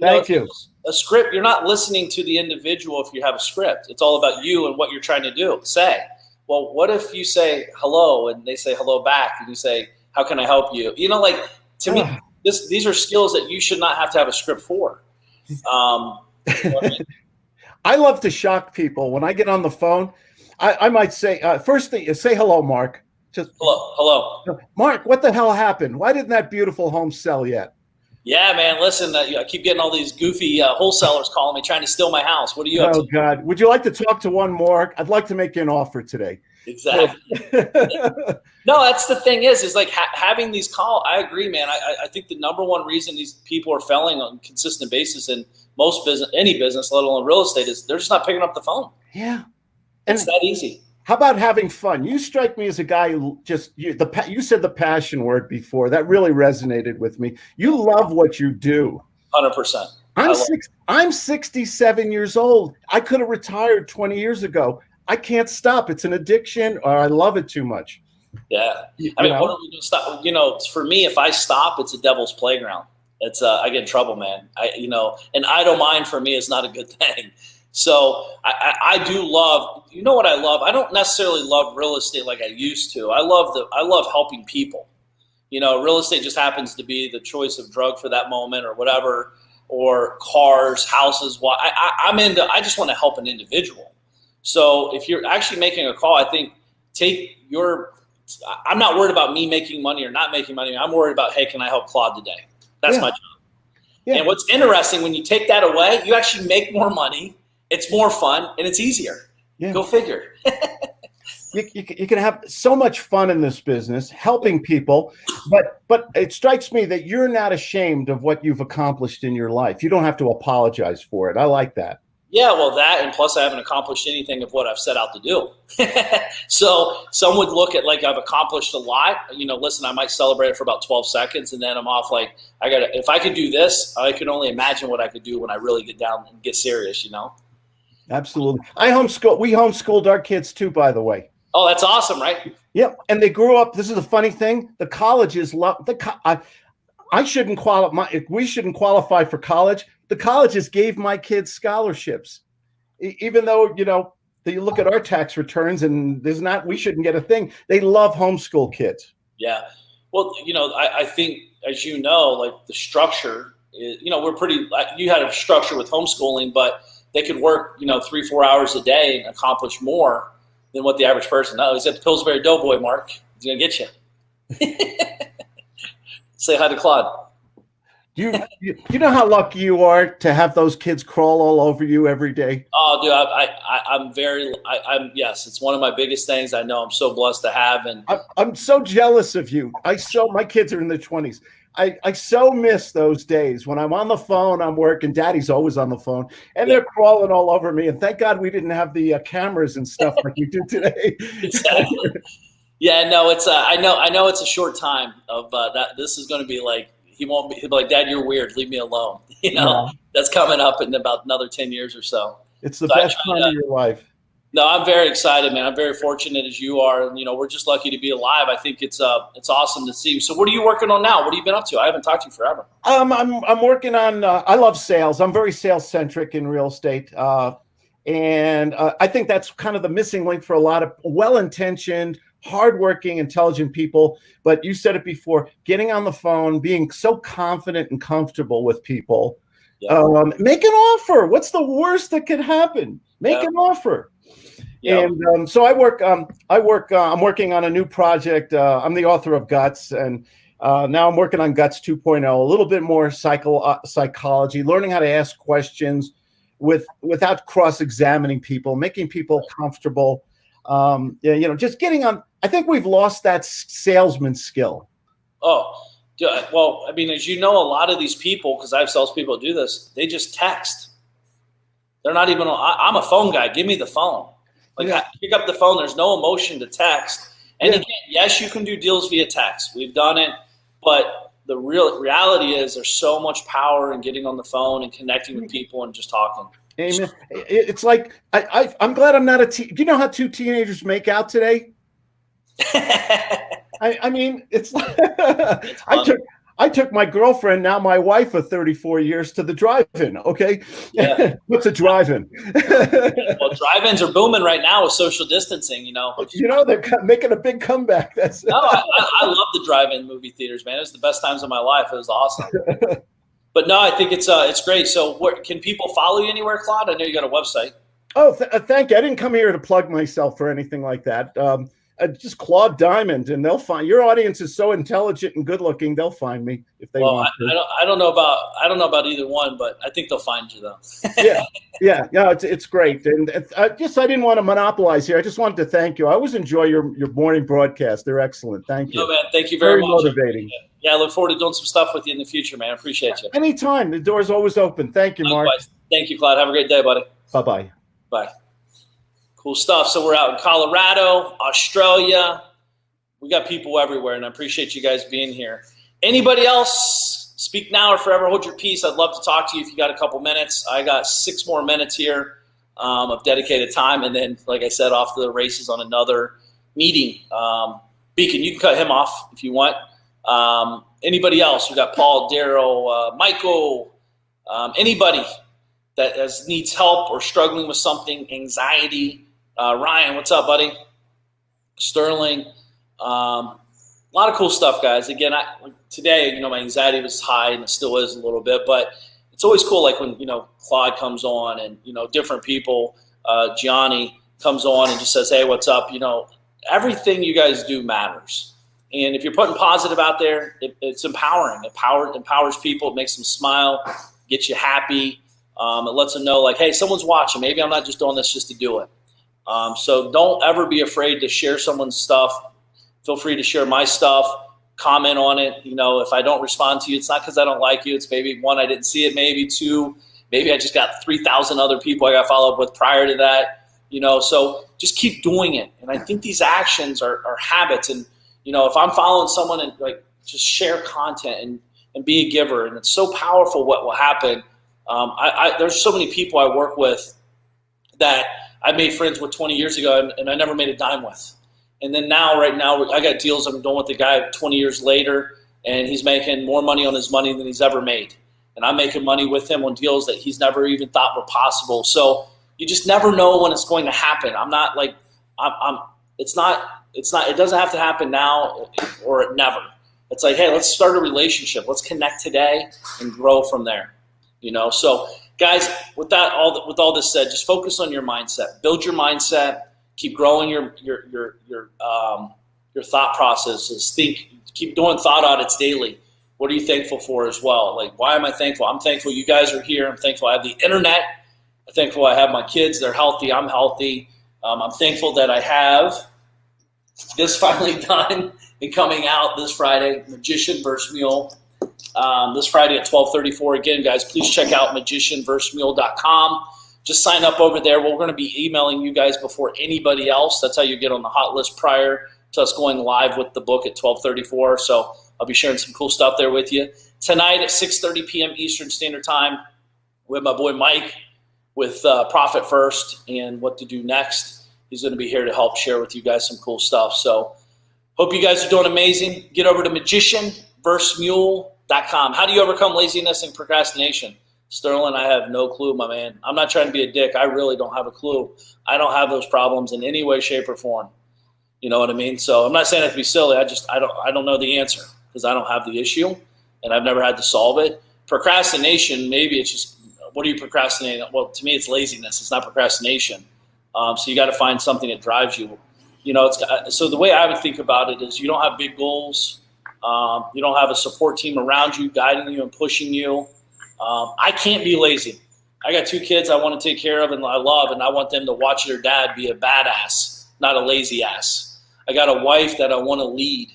Thank you. A script. You're not listening to the individual if you have a script. It's all about you and what you're trying to say. Well, what if you say hello and they say hello back and you say, how can I help you? To me, these are skills that you should not have to have a script for. I love to shock people. When I get on the phone, I might say, first thing, say hello, Mark. Just hello. Mark, what the hell happened? Why didn't that beautiful home sell yet? Yeah, man, listen, I keep getting all these goofy wholesalers calling me trying to steal my house. What are you up to? Oh, God. Would you like to talk to one more? I'd like to make you an offer today. Exactly. No, that's the thing is like having these calls. I agree, man. I think the number one reason these people are failing on a consistent basis in most business, any business, let alone real estate, is they're just not picking up the phone. Yeah. It's that easy. How about having fun? You strike me as a guy who you said the passion word before. That really resonated with me. You love what you do. 100%. I'm 67 years old. I could have retired 20 years ago. I can't stop. It's an addiction, or I love it too much. Yeah. I mean, what are we going to stop? For me, if I stop, it's a devil's playground. It's I get in trouble, man. An idle mind for me is not a good thing. So I do love, what I love? I don't necessarily love real estate like I used to. I love helping people. Real estate just happens to be the choice of drug for that moment or whatever, or cars, houses. I just want to help an individual. So if you're actually making a call, I think I'm not worried about me making money or not making money. I'm worried about, hey, can I help Claude today? That's my job. Yeah. And what's interesting, when you take that away, you actually make more money. It's more fun and it's easier. Yeah. Go figure. you can have so much fun in this business, helping people, but it strikes me that you're not ashamed of what you've accomplished in your life. You don't have to apologize for it. I like that. Yeah, well, that, and plus I haven't accomplished anything of what I've set out to do. So some would look at like I've accomplished a lot. Listen, I might celebrate it for about 12 seconds, and then I'm off. Like if I could do this, I could only imagine what I could do when I really get down and get serious. Absolutely. We homeschooled our kids too, by the way. Oh, that's awesome, right? Yep. And they grew up. This is a funny thing. The colleges love I shouldn't qualify. We shouldn't qualify for college. The colleges gave my kids scholarships, even though you look at our tax returns and we shouldn't get a thing. They love homeschool kids. Yeah. Well, I think, as like the structure is, we're pretty. You had a structure with homeschooling, but they could work 3-4 hours a day and accomplish more than what the average person knows. He's at the Pillsbury Doughboy, Mark. He's gonna get you. Say hi to Claude. You know how lucky you are to have those kids crawl all over you every day? Oh, dude, yes, it's one of my biggest things. I know I'm so blessed to have, and I'm so jealous of you. My kids are in their 20s. I so miss those days when I'm on the phone, I'm working. Daddy's always on the phone, and they're crawling all over me. And thank God we didn't have the cameras and stuff like we do today. Exactly. Yeah, no, it's I know it's a short time of that. This is going to be like. He'll be like, Dad, you're weird. Leave me alone. That's coming up in about another 10 years or so. It's the best time of your life. No, I'm very excited, man. I'm very fortunate as you are. And, we're just lucky to be alive. I think it's awesome to see. So what are you working on now? What have you been up to? I haven't talked to you forever. I'm working on, I love sales. I'm very sales centric in real estate. And I think that's kind of the missing link for a lot of well-intentioned, hardworking, intelligent people. But you said it before, getting on the phone, being so confident and comfortable with people. Yeah. Make an offer. What's the worst that could happen? Make an offer. Yeah. And so I'm working on a new project. I'm the author of Guts, and now I'm working on Guts 2.0, a little bit more psychology, learning how to ask questions without cross-examining people, making people comfortable. Just getting on. I think we've lost that salesman skill. Oh, well, I mean, as you know, a lot of these people, because I have salespeople that do this, they just text. They're not even. I'm a phone guy. Give me the phone. I pick up the phone. There's no emotion to text. And again, yes, you can do deals via text. We've done it, but the real reality is there's so much power in getting on the phone and connecting with people and just talking. Amen. It's like I'm glad I'm not do you know how two teenagers make out today? I mean, it's like I took my girlfriend, now my wife of 34 years, to the drive-in. Okay, what's a drive-in? Well, drive-ins are booming right now with social distancing. They're making a big comeback. I love the drive-in movie theaters, man. It was the best times of my life. It was awesome. But no, I think it's great. So, can people follow you anywhere, Claude? I know you got a website. Oh, thank you. I didn't come here to plug myself or anything like that. Just Claude Diamond, and they'll find. Your audience is so intelligent and good looking. They'll find me if they want to. I don't know about either one, but I think they'll find you though. yeah. It's great, and I didn't want to monopolize here. I just wanted to thank you. I always enjoy your morning broadcast. They're excellent. Thank you. No, man, thank you very much. Motivating. Yeah, I look forward to doing some stuff with you in the future, man. I appreciate you. Anytime. The door's always open. Thank you, Mark. Thank you, Claude. Have a great day, buddy. Bye-bye. Bye. Cool stuff. So we're out in Colorado, Australia. We got people everywhere, and I appreciate you guys being here. Anybody else? Speak now or forever hold your peace. I'd love to talk to you if you got a couple minutes. I got 6 more minutes here of dedicated time, and then, like I said, off to the races on another meeting. Beacon, you can cut him off if you want. Anybody else? We got Paul, Daryl, Michael, anybody that needs help or struggling with something, anxiety. Ryan, what's up, buddy? Sterling. A lot of cool stuff, guys. Again, today, my anxiety was high, and it still is a little bit, but it's always cool, like when, Claude comes on and, different people, Gianni comes on and just says, hey, what's up? Everything you guys do matters. And if you're putting positive out there, it's empowering. It empowers people. It makes them smile, gets you happy. It lets them know, like, hey, someone's watching. Maybe I'm not just doing this just to do it. So don't ever be afraid to share someone's stuff. Feel free to share my stuff, comment on it. If I don't respond to you, it's not because I don't like you. It's maybe one, I didn't see it, maybe two, maybe I just got 3,000 other people I got to follow up with prior to that. So just keep doing it. And I think these actions are habits. And, if I'm following someone and just share content and be a giver, and it's so powerful what will happen. There's so many people I work with that I made friends with 20 years ago and I never made a dime with. And then right now, I got deals I'm doing with the guy 20 years later, and he's making more money on his money than he's ever made. And I'm making money with him on deals that he's never even thought were possible. So you just never know when it's going to happen. It doesn't have to happen now or never. It's like, hey, let's start a relationship. Let's connect today and grow from there. So guys, with all this said, just focus on your mindset. Build your mindset. Keep growing your thought processes. Keep doing thought audits daily. What are you thankful for as well? Why am I thankful? I'm thankful you guys are here. I'm thankful I have the internet. I'm thankful I have my kids. They're healthy. I'm healthy. I'm thankful that I have this finally done and coming out this Friday, Magician vs. Mule. This Friday at 12:34. Again, guys, please check out magicianvsmule.com. Just sign up over there. We're going to be emailing you guys before anybody else. That's how you get on the hot list prior to us going live with the book at 12:34. So I'll be sharing some cool stuff there with you. Tonight at 6:30 p.m. Eastern Standard Time with my boy Mike with Profit First and What to Do Next. He's going to be here to help share with you guys some cool stuff. So hope you guys are doing amazing. Get over to magicianvsmule.com. How do you overcome laziness and procrastination? Sterling, I have no clue, my man. I'm not trying to be a dick. I really don't have a clue. I don't have those problems in any way, shape, or form. You know what I mean? So I'm not saying it to be silly. I don't know the answer because I don't have the issue and I've never had to solve it. Procrastination, maybe it's just, what are you procrastinating? Well, to me, it's laziness. It's not procrastination. So you got to find something that drives you. So the way I would think about it is you don't have big goals. You don't have a support team around you, guiding you and pushing you. I can't be lazy. I got 2 kids I want to take care of and I love, and I want them to watch their dad be a badass, not a lazy ass. I got a wife that I want to lead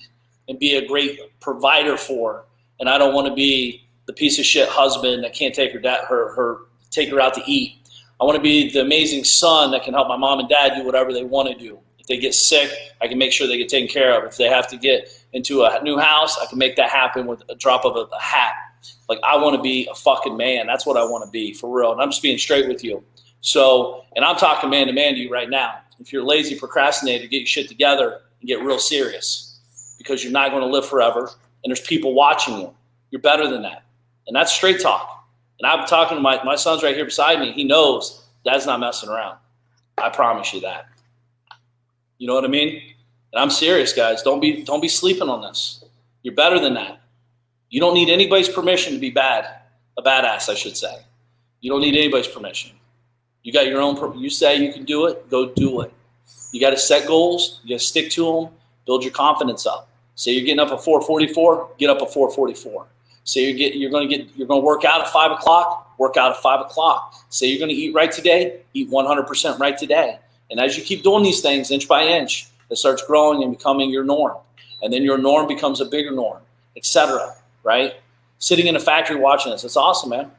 and be a great provider for, and I don't want to be the piece of shit husband that can't take take her out to eat. I want to be the amazing son that can help my mom and dad do whatever they want to do. If they get sick, I can make sure they get taken care of. If they have to get into a new house, I can make that happen with a drop of a hat. I want to be a fucking man. That's what I want to be, for real. And I'm just being straight with you. So, and I'm talking man to man to you right now. If you're lazy, procrastinator, get your shit together and get real serious, because you're not going to live forever. And there's people watching you. You're better than that. And that's straight talk. And I'm talking to my son's right here beside me. He knows Dad's not messing around. I promise you that. You know what I mean? And I'm serious, guys. Don't be sleeping on this. You're better than that. You don't need anybody's permission to be a badass, I should say. You don't need anybody's permission. You got your own, you say you can do it, go do it. You got to set goals, you got to stick to them, build your confidence up. Say you're getting up at 4:44, get up at 4:44. Say you're going to work out at 5 o'clock, work out at 5 o'clock. Say you're going to eat right today, eat 100% right today. And as you keep doing these things inch by inch, it starts growing and becoming your norm. And then your norm becomes a bigger norm, etc. Right? Sitting in a factory watching this. It's awesome, man.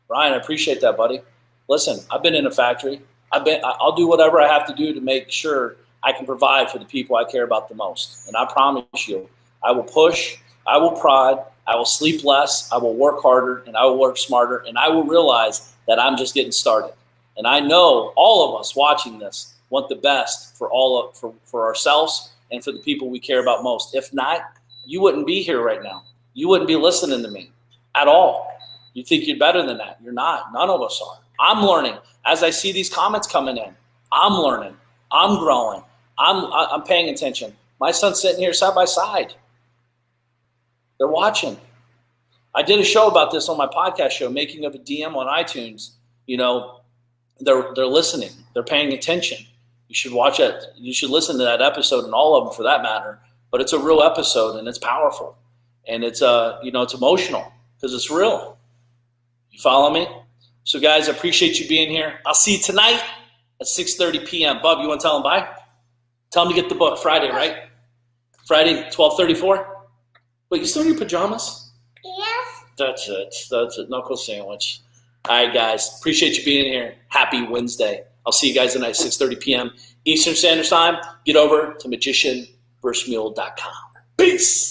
Ryan, I appreciate that, buddy. Listen, I've been in a factory. I'll do whatever I have to do to make sure I can provide for the people I care about the most. And I promise you, I will push, I will prod, I will sleep less, I will work harder, and I will work smarter, and I will realize that I'm just getting started. And I know all of us watching this want the best for ourselves and for the people we care about most. If not, you wouldn't be here right now. You wouldn't be listening to me at all. You think you're better than that. You're not. None of us are. I'm learning. As I see these comments coming in, I'm learning. I'm growing. I'm paying attention. My son's sitting here side by side. They're watching. I did a show about this on my podcast show, Making of a DM on iTunes. They're listening. They're paying attention. You should watch it. You should listen to that episode, and all of them for that matter. But it's a real episode, and it's powerful. And it's it's emotional because it's real. You follow me? So guys, I appreciate you being here. I'll see you tonight at 6:30 p.m. Bub, you want to tell them bye? Tell them to get the book Friday, right? Friday, 12:34. Wait, you still in your pajamas? Yes. That's it. Knuckle sandwich. All right, guys. Appreciate you being here. Happy Wednesday. I'll see you guys tonight, 6:30 p.m. Eastern Standard Time. Get over to magicianversemule.com. Peace.